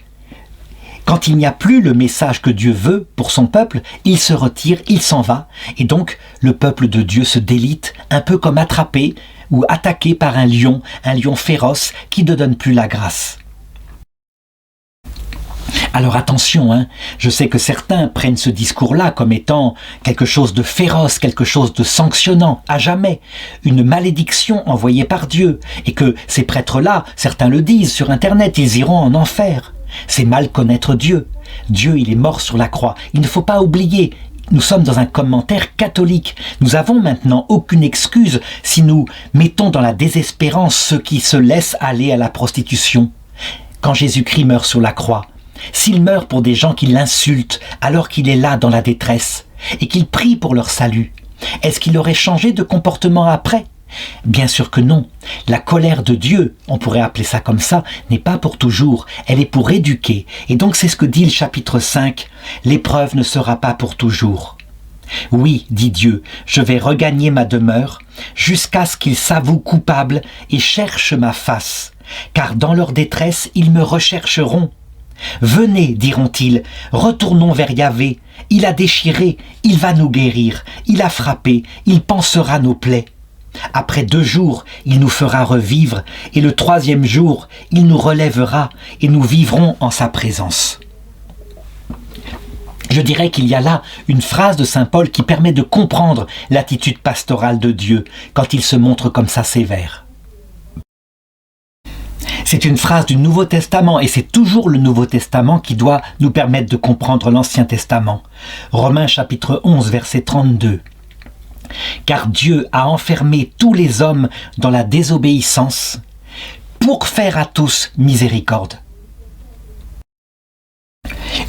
Quand il n'y a plus le message que Dieu veut pour son peuple, il se retire, il s'en va. Et donc, le peuple de Dieu se délite, un peu comme attrapé ou attaqué par un lion féroce qui ne donne plus la grâce. Alors attention, je sais que certains prennent ce discours-là comme étant quelque chose de féroce, quelque chose de sanctionnant, à jamais, une malédiction envoyée par Dieu, et que ces prêtres-là, certains le disent sur Internet, ils iront en enfer. C'est mal connaître Dieu. Dieu, il est mort sur la croix. Il ne faut pas oublier, nous sommes dans un commentaire catholique. Nous avons maintenant aucune excuse si nous mettons dans la désespérance ceux qui se laissent aller à la prostitution. Quand Jésus-Christ meurt sur la croix, s'il meurt pour des gens qui l'insultent alors qu'il est là dans la détresse et qu'il prie pour leur salut, est-ce qu'il aurait changé de comportement après? Bien sûr que non. La colère de Dieu, on pourrait appeler ça comme ça, n'est pas pour toujours, elle est pour éduquer. Et donc c'est ce que dit le chapitre 5, l'épreuve ne sera pas pour toujours. Oui, dit Dieu, je vais regagner ma demeure jusqu'à ce qu'ils s'avouent coupables et cherchent ma face, car dans leur détresse ils me rechercheront. Venez, diront-ils, retournons vers Yahvé. Il a déchiré, il va nous guérir. Il a frappé, il pansera nos plaies. Après 2 jours, il nous fera revivre, et le 3e jour, il nous relèvera, et nous vivrons en sa présence. Je dirais qu'il y a là une phrase de saint Paul qui permet de comprendre l'attitude pastorale de Dieu quand il se montre comme ça sévère. C'est une phrase du Nouveau Testament et c'est toujours le Nouveau Testament qui doit nous permettre de comprendre l'Ancien Testament. Romains chapitre 11, verset 32. « Car Dieu a enfermé tous les hommes dans la désobéissance pour faire à tous miséricorde. »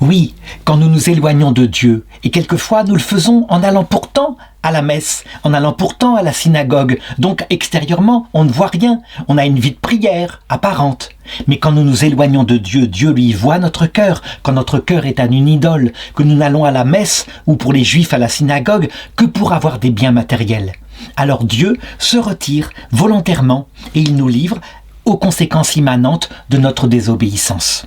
Oui, quand nous nous éloignons de Dieu, et quelquefois nous le faisons en allant pourtant à la messe, en allant pourtant à la synagogue, donc extérieurement on ne voit rien, on a une vie de prière apparente. Mais quand nous nous éloignons de Dieu, Dieu lui voit notre cœur, quand notre cœur est à une idole, que nous n'allons à la messe ou pour les Juifs à la synagogue que pour avoir des biens matériels. Alors Dieu se retire volontairement et il nous livre aux conséquences immanentes de notre désobéissance.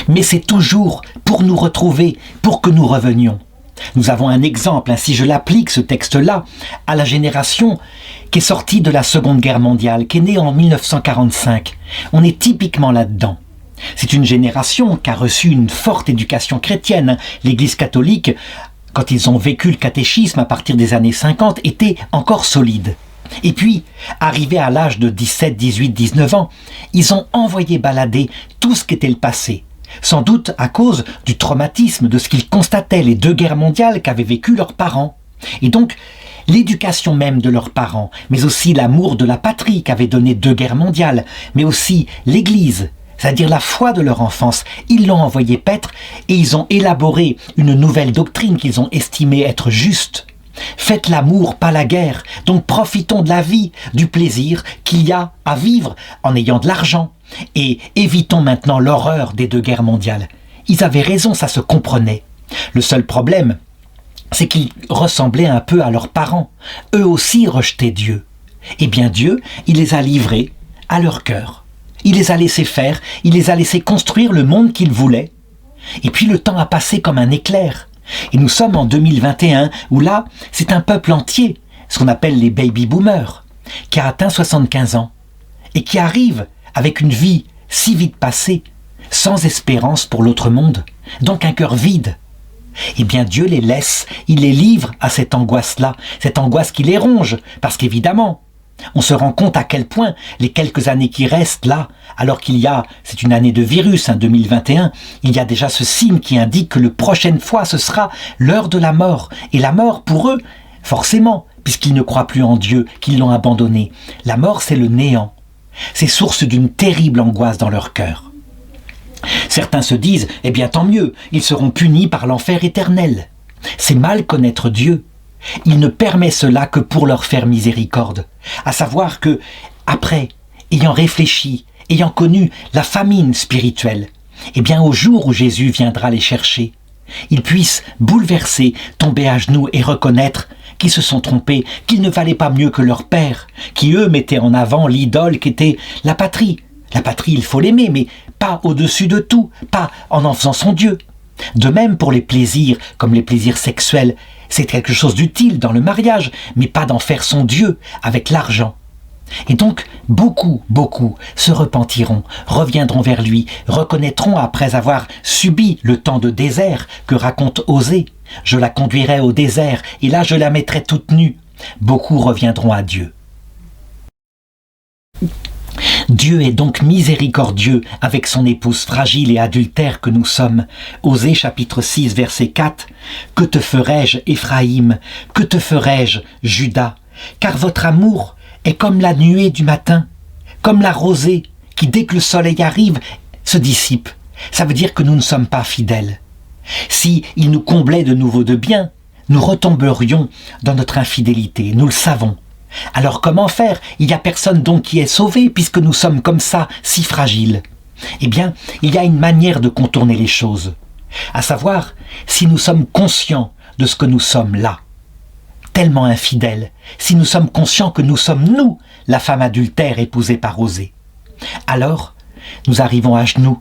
Mais c'est toujours pour nous retrouver, pour que nous revenions. Nous avons un exemple, si je l'applique ce texte-là à la génération qui est sortie de la Seconde Guerre mondiale, qui est née en 1945. On est typiquement là-dedans. C'est une génération qui a reçu une forte éducation chrétienne. L'Église catholique, quand ils ont vécu le catéchisme à partir des années 50, était encore solide. Et puis, arrivés à l'âge de 17, 18, 19 ans, ils ont envoyé balader tout ce qu'était le passé. Sans doute à cause du traumatisme de ce qu'ils constataient, les 2 guerres mondiales qu'avaient vécues leurs parents. Et donc, l'éducation même de leurs parents, mais aussi l'amour de la patrie qu'avaient donné 2 guerres mondiales, mais aussi l'Église, c'est-à-dire la foi de leur enfance, ils l'ont envoyé paître et ils ont élaboré une nouvelle doctrine qu'ils ont estimée être juste. Faites l'amour, pas la guerre. Donc profitons de la vie, du plaisir qu'il y a à vivre en ayant de l'argent. Et évitons maintenant l'horreur des 2 guerres mondiales. Ils avaient raison, ça se comprenait. Le seul problème, c'est qu'ils ressemblaient un peu à leurs parents. Eux aussi rejetaient Dieu. Eh bien Dieu, il les a livrés à leur cœur. Il les a laissés faire, il les a laissés construire le monde qu'ils voulaient. Et puis le temps a passé comme un éclair. Et nous sommes en 2021, où là, c'est un peuple entier, ce qu'on appelle les baby-boomers, qui a atteint 75 ans, et qui arrive avec une vie si vite passée, sans espérance pour l'autre monde, donc un cœur vide. Eh bien Dieu les laisse, il les livre à cette angoisse-là, cette angoisse qui les ronge, parce qu'évidemment, on se rend compte à quel point les quelques années qui restent là, alors qu'il y a, c'est une année de virus, 2021, il y a déjà ce signe qui indique que la prochaine fois ce sera l'heure de la mort. Et la mort pour eux, forcément, puisqu'ils ne croient plus en Dieu, qu'ils l'ont abandonné. La mort c'est le néant. C'est source d'une terrible angoisse dans leur cœur. Certains se disent, eh bien tant mieux, ils seront punis par l'enfer éternel. C'est mal connaître Dieu. Il ne permet cela que pour leur faire miséricorde. À savoir que, après, ayant réfléchi, ayant connu la famine spirituelle, eh bien au jour où Jésus viendra les chercher, ils puissent, bouleversés, tomber à genoux et reconnaître qu'ils se sont trompés, qu'ils ne valaient pas mieux que leur père, qui eux mettaient en avant l'idole qu'était la patrie. La patrie, il faut l'aimer, mais pas au-dessus de tout, pas en faisant son Dieu. De même pour les plaisirs, comme les plaisirs sexuels, c'est quelque chose d'utile dans le mariage, mais pas d'en faire son Dieu avec l'argent. Et donc, beaucoup se repentiront, reviendront vers lui, reconnaîtront après avoir subi le temps de désert que raconte Osée. Je la conduirai au désert, et là je la mettrai toute nue. Beaucoup reviendront à Dieu. Dieu est donc miséricordieux avec son épouse fragile et adultère que nous sommes. Osée chapitre 6 verset 4. Que te ferai-je, Éphraïm? Que te ferai-je, Juda? Car votre amour est comme la nuée du matin, comme la rosée qui, dès que le soleil arrive, se dissipe. Ça veut dire que nous ne sommes pas fidèles. Si il nous comblait de nouveau de bien, nous retomberions dans notre infidélité, nous le savons. Alors comment faire? Il n'y a personne donc qui est sauvé puisque nous sommes comme ça, si fragiles. Eh bien, il y a une manière de contourner les choses. À savoir, si nous sommes conscients de ce que nous sommes là, tellement infidèles, si nous sommes conscients que nous sommes nous, la femme adultère épousée par Osée, alors nous arrivons à genoux,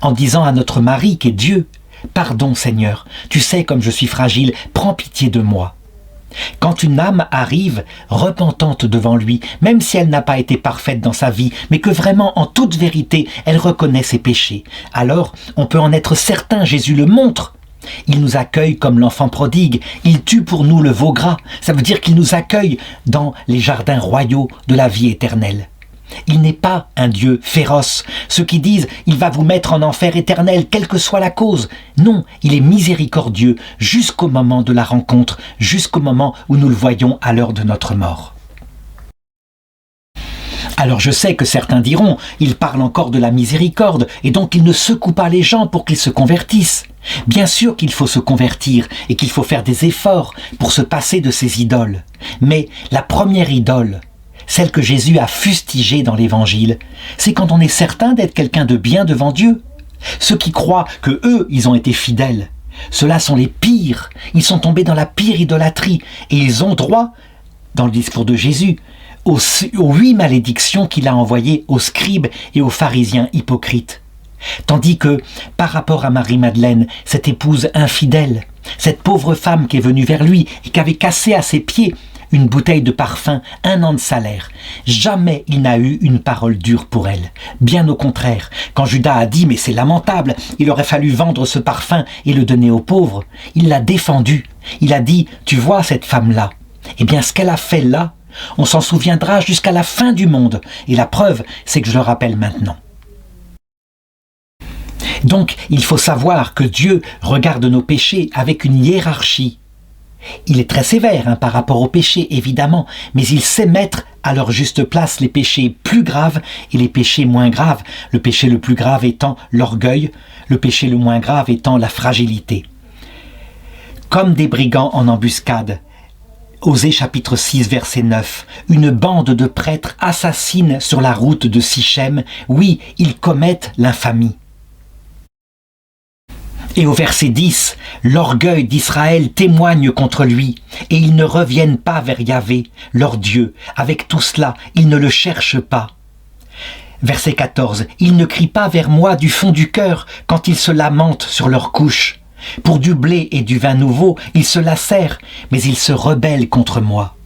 en disant à notre mari qui est Dieu, « Pardon Seigneur, tu sais comme je suis fragile, prends pitié de moi. » Quand une âme arrive repentante devant lui, même si elle n'a pas été parfaite dans sa vie, mais que vraiment en toute vérité elle reconnaît ses péchés, alors on peut en être certain, Jésus le montre. Il nous accueille comme l'enfant prodigue, il tue pour nous le veau gras, ça veut dire qu'il nous accueille dans les jardins royaux de la vie éternelle. Il n'est pas un Dieu féroce, ceux qui disent « il va vous mettre en enfer éternel, quelle que soit la cause ». Non, il est miséricordieux jusqu'au moment de la rencontre, jusqu'au moment où nous le voyons à l'heure de notre mort. Alors je sais que certains diront « il parle encore de la miséricorde et donc il ne secoue pas les gens pour qu'ils se convertissent ». Bien sûr qu'il faut se convertir et qu'il faut faire des efforts pour se passer de ces idoles. Mais la première idole, celle que Jésus a fustigée dans l'Évangile, c'est quand on est certain d'être quelqu'un de bien devant Dieu. Ceux qui croient que eux, ils ont été fidèles, ceux-là sont les pires. Ils sont tombés dans la pire idolâtrie et ils ont droit, dans le discours de Jésus, aux 8 malédictions qu'il a envoyées aux scribes et aux pharisiens hypocrites. Tandis que, par rapport à Marie-Madeleine, cette épouse infidèle, cette pauvre femme qui est venue vers lui et qui avait cassé à ses pieds une bouteille de parfum, 1 an de salaire. Jamais il n'a eu une parole dure pour elle. Bien au contraire, quand Judas a dit « mais c'est lamentable, il aurait fallu vendre ce parfum et le donner aux pauvres », il l'a défendu. Il a dit « tu vois cette femme-là, eh bien ce qu'elle a fait là, on s'en souviendra jusqu'à la fin du monde. Et la preuve, c'est que je le rappelle maintenant. » Donc, il faut savoir que Dieu regarde nos péchés avec une hiérarchie. Il est très sévère par rapport aux péchés, évidemment, mais il sait mettre à leur juste place les péchés plus graves et les péchés moins graves. Le péché le plus grave étant l'orgueil, le péché le moins grave étant la fragilité. Comme des brigands en embuscade, Osée chapitre 6 verset 9, une bande de prêtres assassine sur la route de Sichem. Oui, ils commettent l'infamie. Et au verset 10, l'orgueil d'Israël témoigne contre lui, et ils ne reviennent pas vers Yahvé, leur Dieu. Avec tout cela, ils ne le cherchent pas. Verset 14, ils ne crient pas vers moi du fond du cœur quand ils se lamentent sur leurs couches. Pour du blé et du vin nouveau, ils se lacèrent, mais ils se rebellent contre moi.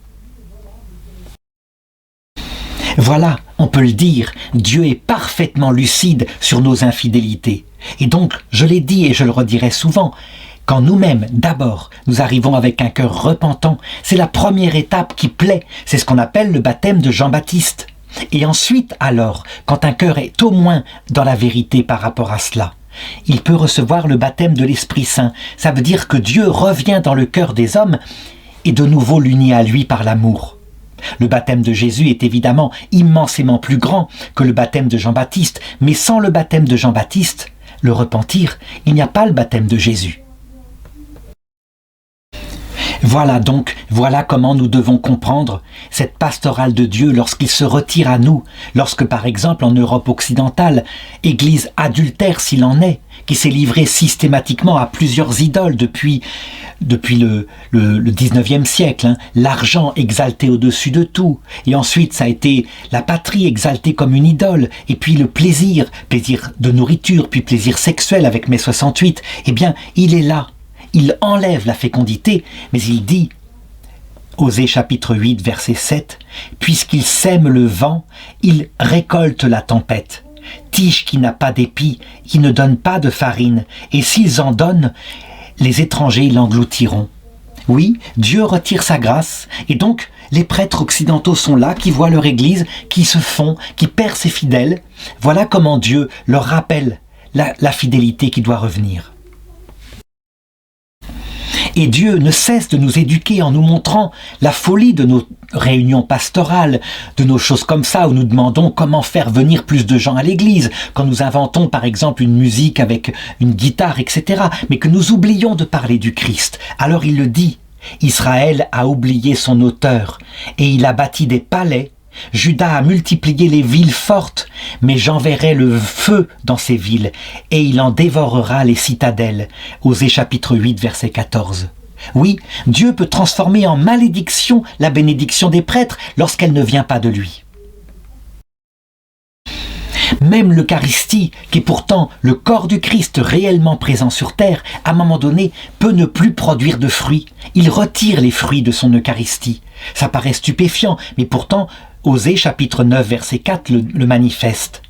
Voilà, on peut le dire, Dieu est parfaitement lucide sur nos infidélités. Et donc, je l'ai dit et je le redirai souvent, quand nous-mêmes, d'abord, nous arrivons avec un cœur repentant, c'est la première étape qui plaît, c'est ce qu'on appelle le baptême de Jean-Baptiste. Et ensuite, alors, quand un cœur est au moins dans la vérité par rapport à cela, il peut recevoir le baptême de l'Esprit Saint. Ça veut dire que Dieu revient dans le cœur des hommes et de nouveau l'unit à lui par l'amour. Le baptême de Jésus est évidemment immensément plus grand que le baptême de Jean-Baptiste, mais sans le baptême de Jean-Baptiste, le repentir, il n'y a pas le baptême de Jésus. Voilà donc, voilà comment nous devons comprendre cette pastorale de Dieu lorsqu'il se retire à nous, lorsque par exemple en Europe occidentale, Église adultère s'il en est, qui s'est livrée systématiquement à plusieurs idoles depuis le 19e siècle, l'argent exalté au-dessus de tout, et ensuite ça a été la patrie exaltée comme une idole, et puis le plaisir de nourriture, puis plaisir sexuel avec mai 68, eh bien il est là. Il enlève la fécondité, mais il dit, Osée chapitre 8, verset 7, « Puisqu'il sème le vent, il récolte la tempête. Tige qui n'a pas d'épi, qui ne donne pas de farine, et s'ils en donnent, les étrangers l'engloutiront. » Oui, Dieu retire sa grâce, et donc les prêtres occidentaux sont là, qui voient leur Église, qui se font, qui perd ses fidèles. Voilà comment Dieu leur rappelle la fidélité qui doit revenir. Et Dieu ne cesse de nous éduquer en nous montrant la folie de nos réunions pastorales, de nos choses comme ça, où nous demandons comment faire venir plus de gens à l'église, quand nous inventons par exemple une musique avec une guitare, etc., mais que nous oublions de parler du Christ. Alors il le dit, Israël a oublié son auteur, et il a bâti des palais. Juda a multiplié les villes fortes, mais j'enverrai le feu dans ces villes, et il en dévorera les citadelles. Osée chapitre 8, verset 14. Oui, Dieu peut transformer en malédiction la bénédiction des prêtres lorsqu'elle ne vient pas de lui. Même l'Eucharistie, qui est pourtant le corps du Christ réellement présent sur terre, à un moment donné, peut ne plus produire de fruits. Il retire les fruits de son Eucharistie. Ça paraît stupéfiant, mais pourtant, Osée chapitre 9 verset 4 le manifeste.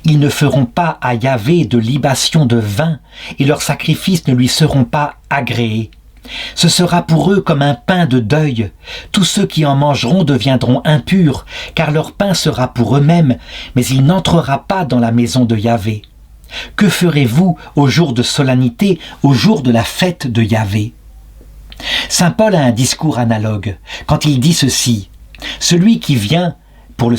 Ils ne feront pas à Yahvé de libation de vin, et leurs sacrifices ne lui seront pas agréés. Ce sera pour eux comme un pain de deuil. Tous ceux qui en mangeront deviendront impurs, car leur pain sera pour eux-mêmes, mais il n'entrera pas dans la maison de Yahvé. Que ferez-vous au jour de solennité, au jour de la fête de Yahvé? Saint Paul a un discours analogue, quand il dit ceci. Celui qui vient pour la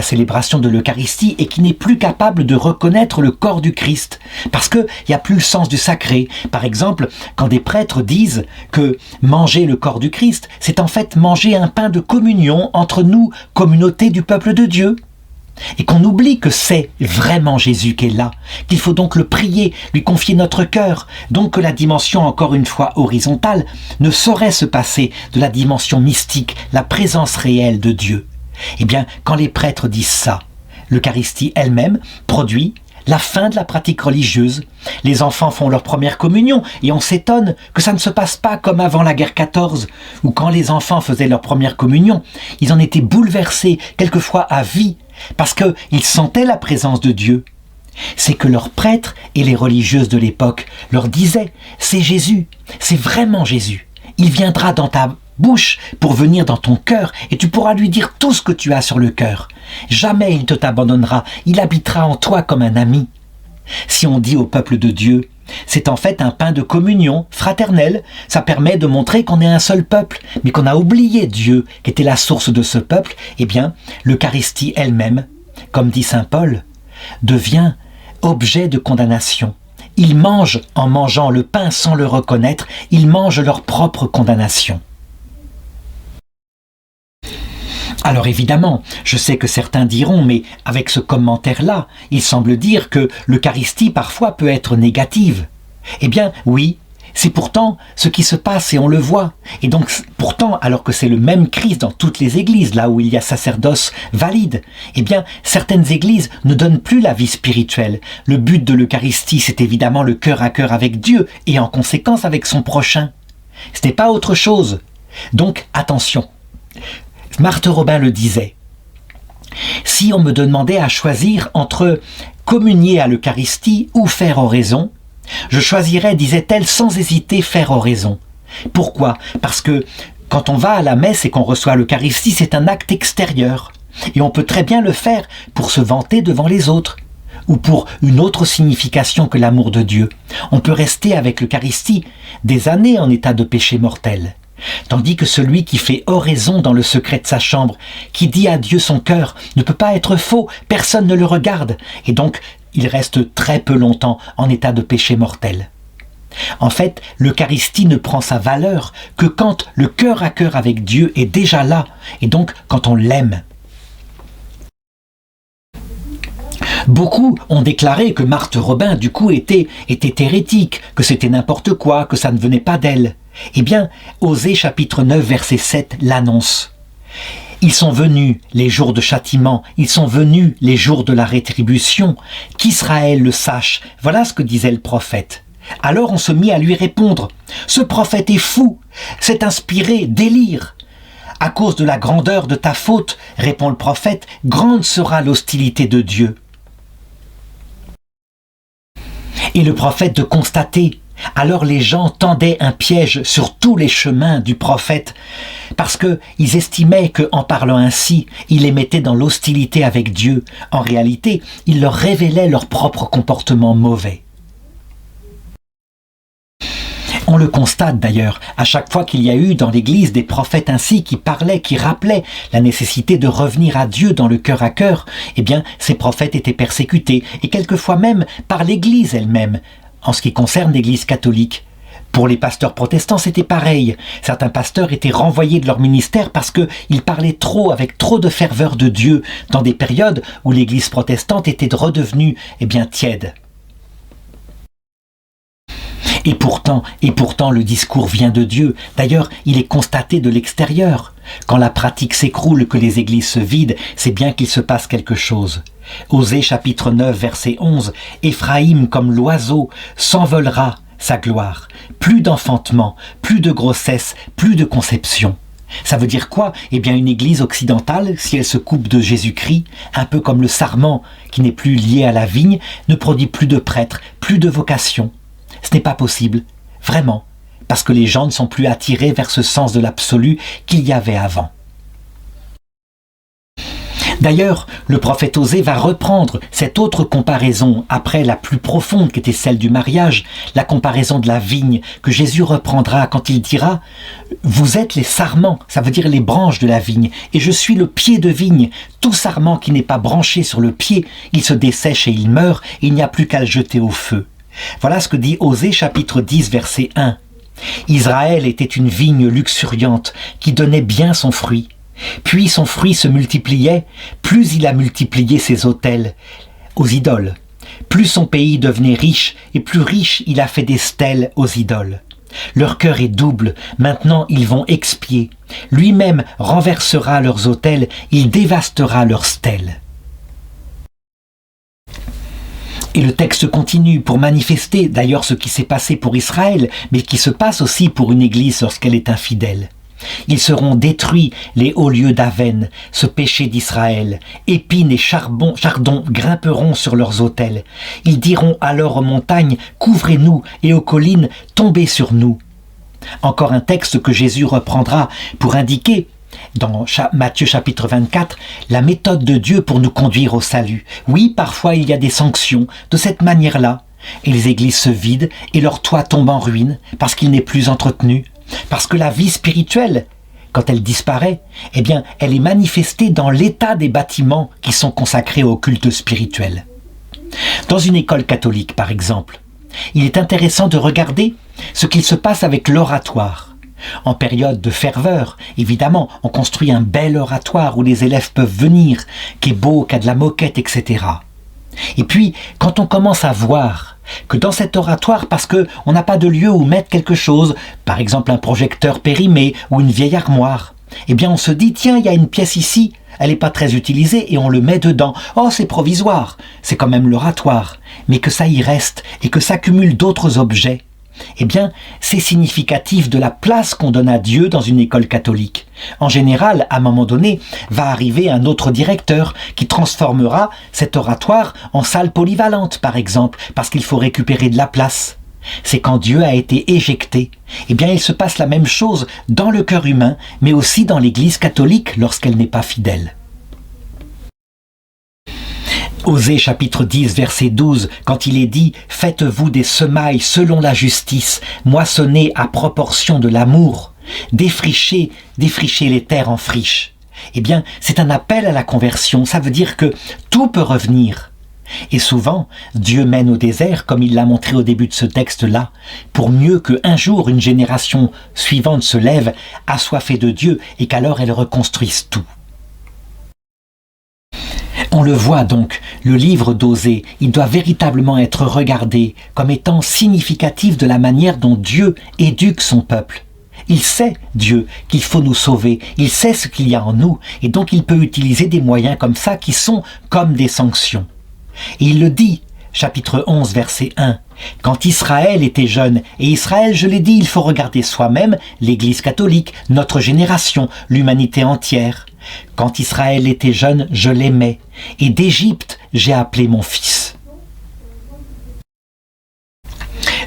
célébration de l'Eucharistie et qui n'est plus capable de reconnaître le corps du Christ, parce qu'il n'y a plus le sens du sacré. Par exemple, quand des prêtres disent que manger le corps du Christ, c'est en fait manger un pain de communion entre nous, communauté du peuple de Dieu. Et qu'on oublie que c'est vraiment Jésus qui est là, qu'il faut donc le prier, lui confier notre cœur, donc que la dimension encore une fois horizontale ne saurait se passer de la dimension mystique, la présence réelle de Dieu. Eh bien, quand les prêtres disent ça, l'Eucharistie elle-même produit la fin de la pratique religieuse. Les enfants font leur première communion et on s'étonne que ça ne se passe pas comme avant la guerre 14, où quand les enfants faisaient leur première communion, ils en étaient bouleversés, quelquefois à vie, parce qu'ils sentaient la présence de Dieu. C'est que leurs prêtres et les religieuses de l'époque leur disaient « c'est Jésus, c'est vraiment Jésus, il viendra dans ta bouche pour venir dans ton cœur et tu pourras lui dire tout ce que tu as sur le cœur. Jamais il ne t'abandonnera, il habitera en toi comme un ami. » Si on dit au peuple de Dieu, c'est en fait un pain de communion fraternelle, ça permet de montrer qu'on est un seul peuple, mais qu'on a oublié Dieu qui était la source de ce peuple, eh bien l'Eucharistie elle-même, comme dit saint Paul, devient objet de condamnation. Ils mangent en mangeant le pain sans le reconnaître, ils mangent leur propre condamnation. Alors évidemment, je sais que certains diront, mais avec ce commentaire-là, il semble dire que l'Eucharistie parfois peut être négative. Eh bien oui, c'est pourtant ce qui se passe et on le voit. Et donc pourtant, alors que c'est le même Christ dans toutes les églises, là où il y a sacerdoce valide, eh bien certaines églises ne donnent plus la vie spirituelle. Le but de l'Eucharistie, c'est évidemment le cœur à cœur avec Dieu et en conséquence avec son prochain. Ce n'est pas autre chose. Donc attention. Marthe Robin le disait, si on me demandait à choisir entre communier à l'Eucharistie ou faire oraison, je choisirais, disait-elle, sans hésiter, faire oraison. Pourquoi? Parce que quand on va à la messe et qu'on reçoit l'Eucharistie, c'est un acte extérieur. Et on peut très bien le faire pour se vanter devant les autres, ou pour une autre signification que l'amour de Dieu. On peut rester avec l'Eucharistie des années en état de péché mortel. Tandis que celui qui fait oraison dans le secret de sa chambre, qui dit à Dieu son cœur, ne peut pas être faux, personne ne le regarde, et donc il reste très peu longtemps en état de péché mortel. En fait, l'Eucharistie ne prend sa valeur que quand le cœur à cœur avec Dieu est déjà là, et donc quand on l'aime. Beaucoup ont déclaré que Marthe Robin, du coup, était hérétique, que c'était n'importe quoi, que ça ne venait pas d'elle. Eh bien, Osée chapitre 9, verset 7 l'annonce. Ils sont venus les jours de châtiment, ils sont venus les jours de la rétribution, qu'Israël le sache. Voilà ce que disait le prophète. Alors on se mit à lui répondre. Ce prophète est fou, c'est inspiré, délire. À cause de la grandeur de ta faute, répond le prophète, grande sera l'hostilité de Dieu. Et le prophète de constater. Alors les gens tendaient un piège sur tous les chemins du prophète parce qu'ils estimaient qu'en parlant ainsi, il les mettait dans l'hostilité avec Dieu. En réalité, il leur révélait leur propre comportement mauvais. On le constate d'ailleurs, à chaque fois qu'il y a eu dans l'Église des prophètes ainsi qui parlaient, qui rappelaient la nécessité de revenir à Dieu dans le cœur à cœur, eh bien ces prophètes étaient persécutés, et quelquefois même par l'Église elle-même. En ce qui concerne l'Église catholique, pour les pasteurs protestants, c'était pareil. Certains pasteurs étaient renvoyés de leur ministère parce qu'ils parlaient trop, avec trop de ferveur de Dieu, dans des périodes où l'Église protestante était redevenue, tiède. Et pourtant, le discours vient de Dieu. D'ailleurs, il est constaté de l'extérieur. Quand la pratique s'écroule, que les églises se vident, c'est bien qu'il se passe quelque chose. Osée chapitre 9, verset 11, « Éphraïm comme l'oiseau s'envolera sa gloire. Plus d'enfantement, plus de grossesse, plus de conception. » Ça veut dire quoi? Une église occidentale, si elle se coupe de Jésus-Christ, un peu comme le sarment qui n'est plus lié à la vigne, ne produit plus de prêtres, plus de vocations. Ce n'est pas possible, vraiment, parce que les gens ne sont plus attirés vers ce sens de l'absolu qu'il y avait avant. D'ailleurs, le prophète Osée va reprendre cette autre comparaison, après la plus profonde qui était celle du mariage, la comparaison de la vigne, que Jésus reprendra quand il dira « Vous êtes les sarments », ça veut dire les branches de la vigne, et je suis le pied de vigne. Tout sarment qui n'est pas branché sur le pied, il se dessèche et il meurt, et il n'y a plus qu'à le jeter au feu. Voilà ce que dit Osée chapitre 10 verset 1. Israël était une vigne luxuriante qui donnait bien son fruit. Puis son fruit se multipliait, plus il a multiplié ses autels aux idoles. Plus son pays devenait riche, et plus riche il a fait des stèles aux idoles. Leur cœur est double, maintenant ils vont expier. Lui-même renversera leurs autels, il dévastera leurs stèles. Et le texte continue pour manifester d'ailleurs ce qui s'est passé pour Israël, mais qui se passe aussi pour une église lorsqu'elle est infidèle. Ils seront détruits, les hauts lieux d'Aven, ce péché d'Israël. Épines et chardons grimperont sur leurs autels. Ils diront alors aux montagnes, couvrez-nous, et aux collines, tombez sur nous. Encore un texte que Jésus reprendra pour indiquer, dans Matthieu chapitre 24, la méthode de Dieu pour nous conduire au salut. Oui, parfois il y a des sanctions de cette manière-là, et les églises se vident et leur toit tombe en ruine parce qu'il n'est plus entretenu. Parce que la vie spirituelle, quand elle disparaît, eh bien, elle est manifestée dans l'état des bâtiments qui sont consacrés au culte spirituel. Dans une école catholique, par exemple, il est intéressant de regarder ce qu'il se passe avec l'oratoire. En période de ferveur, évidemment, on construit un bel oratoire où les élèves peuvent venir, qui est beau, qui a de la moquette, etc. Et puis, quand on commence à voir que dans cet oratoire, parce qu'on n'a pas de lieu où mettre quelque chose, par exemple un projecteur périmé ou une vieille armoire, eh bien on se dit, tiens, il y a une pièce ici, elle n'est pas très utilisée et on le met dedans. Oh, c'est provisoire, c'est quand même l'oratoire, mais que ça y reste et que s'accumulent d'autres objets. Eh bien, c'est significatif de la place qu'on donne à Dieu dans une école catholique. En général, à un moment donné, va arriver un autre directeur qui transformera cet oratoire en salle polyvalente, par exemple, parce qu'il faut récupérer de la place. C'est quand Dieu a été éjecté. Eh bien, il se passe la même chose dans le cœur humain, mais aussi dans l'Église catholique lorsqu'elle n'est pas fidèle. Osée chapitre 10 verset 12, quand il est dit « Faites-vous des semailles selon la justice, moissonnez à proportion de l'amour, défrichez les terres en friche. » Eh bien, c'est un appel à la conversion, ça veut dire que tout peut revenir. Et souvent, Dieu mène au désert, comme il l'a montré au début de ce texte-là, pour mieux qu'un jour une génération suivante se lève, assoiffée de Dieu, et qu'alors elle reconstruise tout. On le voit donc, le livre d'Osée, il doit véritablement être regardé comme étant significatif de la manière dont Dieu éduque son peuple. Il sait, Dieu, qu'il faut nous sauver, il sait ce qu'il y a en nous, et donc il peut utiliser des moyens comme ça qui sont comme des sanctions. Et il le dit, chapitre 11, verset 1, « Quand Israël était jeune, et Israël, je l'ai dit, il faut regarder soi-même, l'Église catholique, notre génération, l'humanité entière. Quand Israël était jeune, je l'aimais, et d'Égypte, j'ai appelé mon fils. »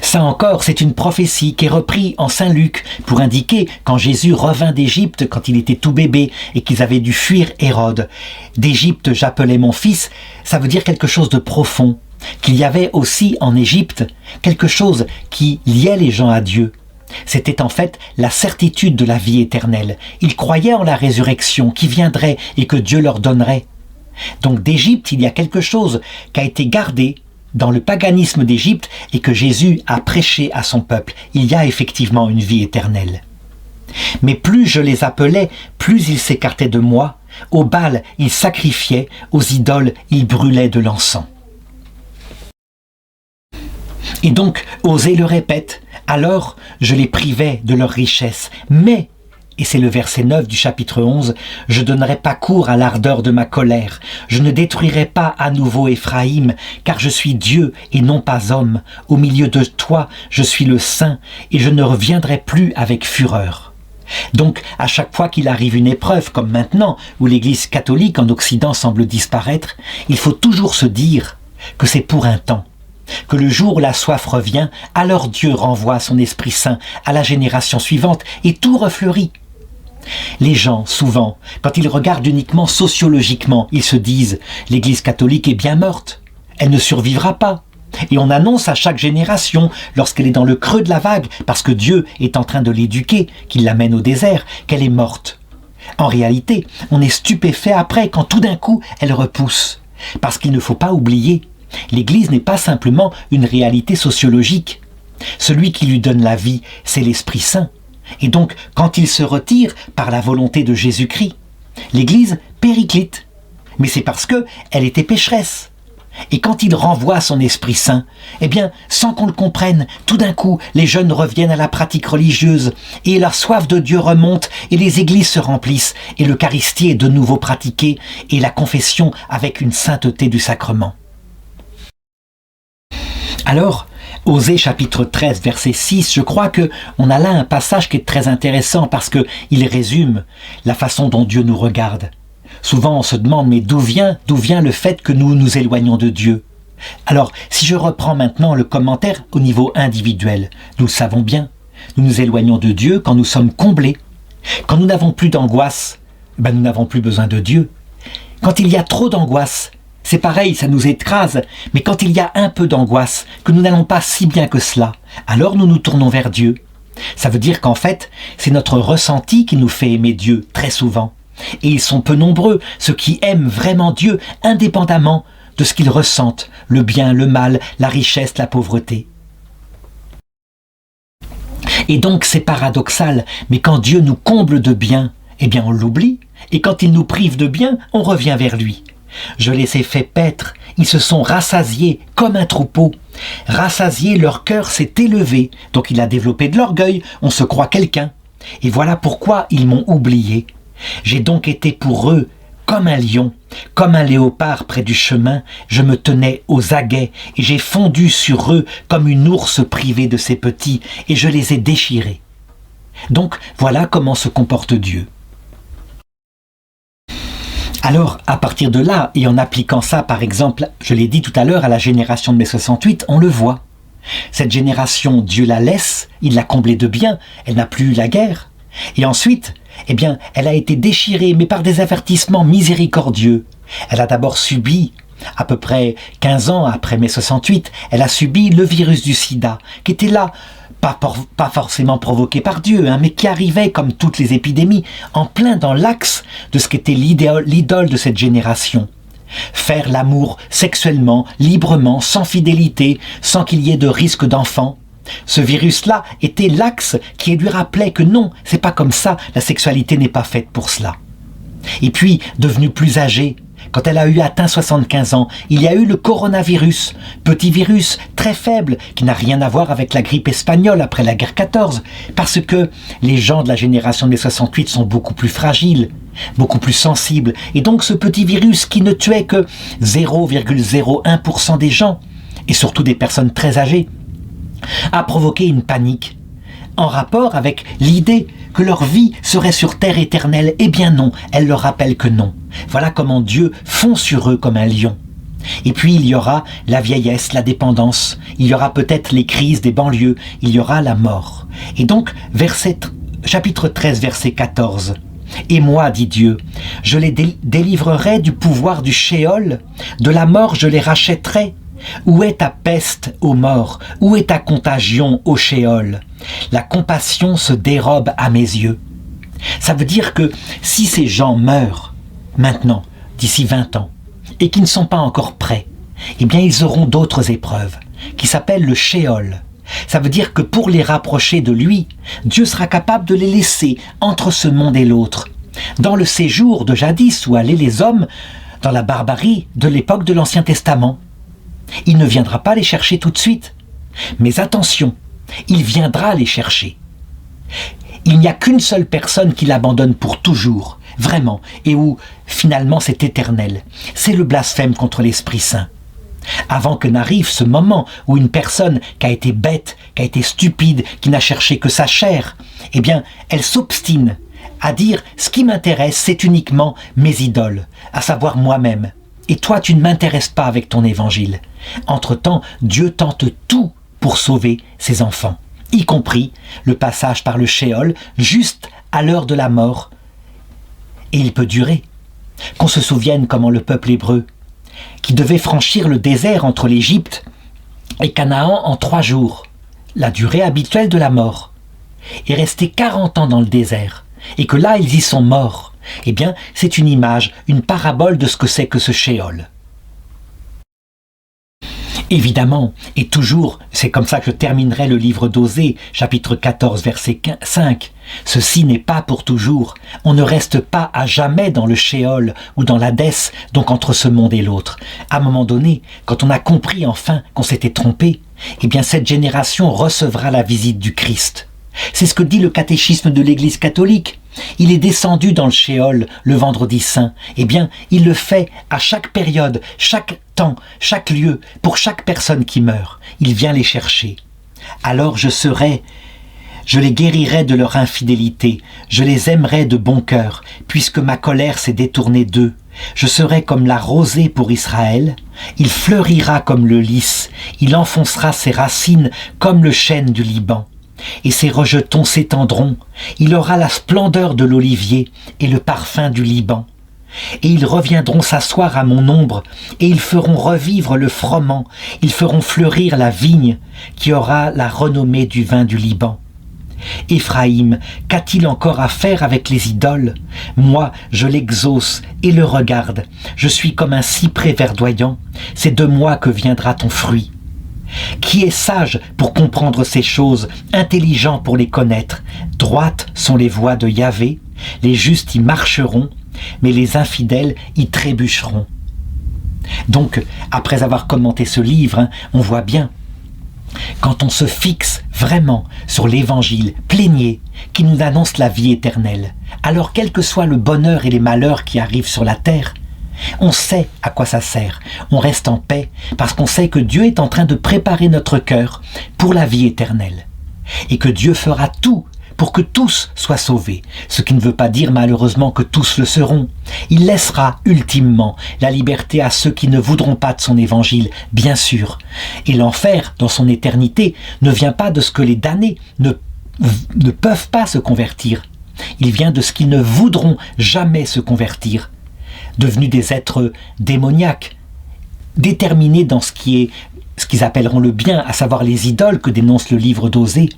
Ça encore, c'est une prophétie qui est reprise en Saint Luc pour indiquer quand Jésus revint d'Égypte, quand il était tout bébé et qu'ils avaient dû fuir Hérode. D'Égypte, j'appelais mon fils, ça veut dire quelque chose de profond. Qu'il y avait aussi en Égypte quelque chose qui liait les gens à Dieu. C'était en fait la certitude de la vie éternelle. Ils croyaient en la résurrection qui viendrait et que Dieu leur donnerait. Donc d'Égypte, il y a quelque chose qui a été gardé dans le paganisme d'Égypte et que Jésus a prêché à son peuple. Il y a effectivement une vie éternelle. Mais plus je les appelais, plus ils s'écartaient de moi. Au Baal, ils sacrifiaient, aux idoles, ils brûlaient de l'encens. Et donc, Osée le répète, alors je les privais de leur richesse, mais, et c'est le verset 9 du chapitre 11, je donnerai pas cours à l'ardeur de ma colère, je ne détruirai pas à nouveau Éphraïm, car je suis Dieu et non pas homme, au milieu de toi je suis le Saint, et je ne reviendrai plus avec fureur. Donc, à chaque fois qu'il arrive une épreuve, comme maintenant, où l'Église catholique en Occident semble disparaître, il faut toujours se dire que c'est pour un temps. Que le jour où la soif revient, alors Dieu renvoie son Esprit Saint à la génération suivante et tout refleurit. Les gens, souvent, quand ils regardent uniquement sociologiquement, ils se disent « l'Église catholique est bien morte, elle ne survivra pas ». Et on annonce à chaque génération, lorsqu'elle est dans le creux de la vague, parce que Dieu est en train de l'éduquer, qu'il l'amène au désert, qu'elle est morte. En réalité, on est stupéfait après quand tout d'un coup elle repousse. Parce qu'il ne faut pas oublier, l'Église n'est pas simplement une réalité sociologique. Celui qui lui donne la vie, c'est l'Esprit Saint. Et donc, quand il se retire par la volonté de Jésus-Christ, l'Église périclite. Mais c'est parce qu'elle était pécheresse. Et quand il renvoie son Esprit Saint, eh bien, sans qu'on le comprenne, tout d'un coup, les jeunes reviennent à la pratique religieuse, et la soif de Dieu remonte, et les églises se remplissent, et l'Eucharistie est de nouveau pratiquée, et la confession avec une sainteté du sacrement. Alors, Osée chapitre 13, verset 6, je crois qu'on a là un passage qui est très intéressant parce qu'il résume la façon dont Dieu nous regarde. Souvent on se demande, mais d'où vient le fait que nous nous éloignons de Dieu? Alors, si je reprends maintenant le commentaire au niveau individuel, nous le savons bien, nous nous éloignons de Dieu quand nous sommes comblés. Quand nous n'avons plus d'angoisse, nous n'avons plus besoin de Dieu. Quand il y a trop d'angoisse, c'est pareil, ça nous écrase, mais quand il y a un peu d'angoisse, que nous n'allons pas si bien que cela, alors nous nous tournons vers Dieu. Ça veut dire qu'en fait, c'est notre ressenti qui nous fait aimer Dieu très souvent. Et ils sont peu nombreux, ceux qui aiment vraiment Dieu, indépendamment de ce qu'ils ressentent, le bien, le mal, la richesse, la pauvreté. Et donc c'est paradoxal, mais quand Dieu nous comble de bien, on l'oublie, et quand il nous prive de bien, on revient vers lui. Je les ai fait paître, ils se sont rassasiés comme un troupeau. Rassasiés, leur cœur s'est élevé, donc il a développé de l'orgueil, on se croit quelqu'un. Et voilà pourquoi ils m'ont oublié. J'ai donc été pour eux comme un lion, comme un léopard près du chemin, je me tenais aux aguets, et j'ai fondu sur eux comme une ours privée de ses petits, et je les ai déchirés. Donc voilà comment se comporte Dieu. Alors, à partir de là, et en appliquant ça, par exemple, je l'ai dit tout à l'heure, à la génération de mai 68, on le voit. Cette génération, Dieu la laisse, il l'a comblée de bien, elle n'a plus eu la guerre. Et ensuite, elle a été déchirée, mais par des avertissements miséricordieux. Elle a d'abord subi, à peu près 15 ans après mai 68, elle a subi le virus du sida, qui était là, pas forcément provoqué par Dieu, mais qui arrivait, comme toutes les épidémies, en plein dans l'axe de ce qu'était l'idole de cette génération. Faire l'amour sexuellement, librement, sans fidélité, sans qu'il y ait de risque d'enfant. Ce virus-là était l'axe qui lui rappelait que non, c'est pas comme ça, la sexualité n'est pas faite pour cela. Et puis, devenue plus âgée, quand elle a atteint 75 ans, il y a eu le coronavirus, petit virus très faible qui n'a rien à voir avec la grippe espagnole après la guerre 14, parce que les gens de la génération des 68 sont beaucoup plus fragiles, beaucoup plus sensibles, et donc ce petit virus qui ne tuait que 0,01% des gens, et surtout des personnes très âgées, a provoqué une panique en rapport avec l'idée que leur vie serait sur terre éternelle. Eh bien non, elle leur rappelle que non. Voilà comment Dieu fond sur eux comme un lion. Et puis il y aura la vieillesse, la dépendance, il y aura peut-être les crises des banlieues, il y aura la mort. Et donc, chapitre 13, verset 14. « Et moi, dit Dieu, je les délivrerai du pouvoir du Shéol, de la mort je les rachèterai. Où est ta peste, ô mort? Où est ta contagion, ô Shéol? La compassion se dérobe à mes yeux. » Ça veut dire que si ces gens meurent maintenant, d'ici 20 ans, et qui ne sont pas encore prêts, ils auront d'autres épreuves, qui s'appellent le Shéol. Ça veut dire que pour les rapprocher de lui, Dieu sera capable de les laisser entre ce monde et l'autre. Dans le séjour de jadis où allaient les hommes, dans la barbarie de l'époque de l'Ancien Testament. Il ne viendra pas les chercher tout de suite. Mais attention, il viendra les chercher. Il n'y a qu'une seule personne qui l'abandonne pour toujours, vraiment, et où finalement c'est éternel. C'est le blasphème contre l'Esprit Saint. Avant que n'arrive ce moment où une personne qui a été bête, qui a été stupide, qui n'a cherché que sa chair, elle s'obstine à dire « ce qui m'intéresse, c'est uniquement mes idoles, à savoir moi-même. Et toi, tu ne m'intéresses pas avec ton évangile. » Entre-temps, Dieu tente tout pour sauver ses enfants, y compris le passage par le Shéol, juste à l'heure de la mort. Et il peut durer. Qu'on se souvienne comment le peuple hébreu, qui devait franchir le désert entre l'Égypte et Canaan en 3 jours, la durée habituelle de la mort, est resté 40 ans dans le désert, et que là ils y sont morts. C'est une image, une parabole de ce que c'est que ce Shéol. Évidemment, et toujours, c'est comme ça que je terminerai le livre d'Osée, chapitre 14, verset 5. Ceci n'est pas pour toujours. On ne reste pas à jamais dans le Shéol ou dans l'Hadès, donc entre ce monde et l'autre. À un moment donné, quand on a compris enfin qu'on s'était trompé, cette génération recevra la visite du Christ. C'est ce que dit le catéchisme de l'Église catholique. Il est descendu dans le Shéol le vendredi saint. Eh bien, il le fait à chaque période, chaque temps, chaque lieu, pour chaque personne qui meurt. Il vient les chercher. Alors je les guérirai de leur infidélité, je les aimerai de bon cœur, puisque ma colère s'est détournée d'eux. Je serai comme la rosée pour Israël, il fleurira comme le lys, il enfoncera ses racines comme le chêne du Liban. Et ses rejetons s'étendront, il aura la splendeur de l'olivier et le parfum du Liban. Et ils reviendront s'asseoir à mon ombre, et ils feront revivre le froment, ils feront fleurir la vigne, qui aura la renommée du vin du Liban. Éphraïm, qu'a-t-il encore à faire avec les idoles? Moi, je l'exauce et le regarde. Je suis comme un cyprès verdoyant. C'est de moi que viendra ton fruit. Qui est sage pour comprendre ces choses, intelligent pour les connaître? Droites sont les voies de Yahvé, les justes y marcheront, mais les infidèles y trébucheront. Donc, après avoir commenté ce livre, on voit bien, quand on se fixe vraiment sur l'évangile plénier qui nous annonce la vie éternelle, alors quel que soit le bonheur et les malheurs qui arrivent sur la terre, on sait à quoi ça sert, on reste en paix parce qu'on sait que Dieu est en train de préparer notre cœur pour la vie éternelle et que Dieu fera tout pour que tous soient sauvés, ce qui ne veut pas dire malheureusement que tous le seront. Il laissera ultimement la liberté à ceux qui ne voudront pas de son évangile, bien sûr. Et l'enfer, dans son éternité, ne vient pas de ce que les damnés ne peuvent pas se convertir. Il vient de ce qu'ils ne voudront jamais se convertir. Devenus des êtres démoniaques, déterminés dans ce qu'ils appelleront le bien, à savoir les idoles que dénonce le livre d'Osée.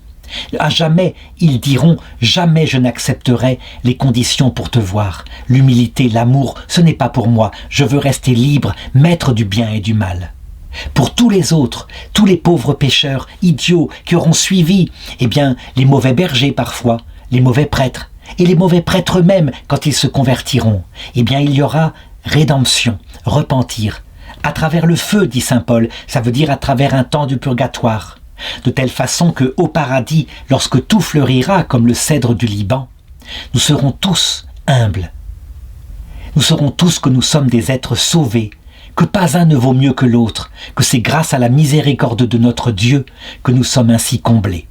À jamais, ils diront, jamais je n'accepterai les conditions pour te voir. L'humilité, l'amour, ce n'est pas pour moi. Je veux rester libre, maître du bien et du mal. Pour tous les autres, tous les pauvres pécheurs, idiots, qui auront suivi, eh bien, les mauvais bergers parfois, les mauvais prêtres, et les mauvais prêtres eux-mêmes, quand ils se convertiront, eh bien, il y aura rédemption, repentir. À travers le feu, dit saint Paul, ça veut dire à travers un temps du purgatoire. De telle façon que, au paradis, lorsque tout fleurira comme le cèdre du Liban, nous serons tous humbles. Nous saurons tous que nous sommes des êtres sauvés, que pas un ne vaut mieux que l'autre, que c'est grâce à la miséricorde de notre Dieu que nous sommes ainsi comblés.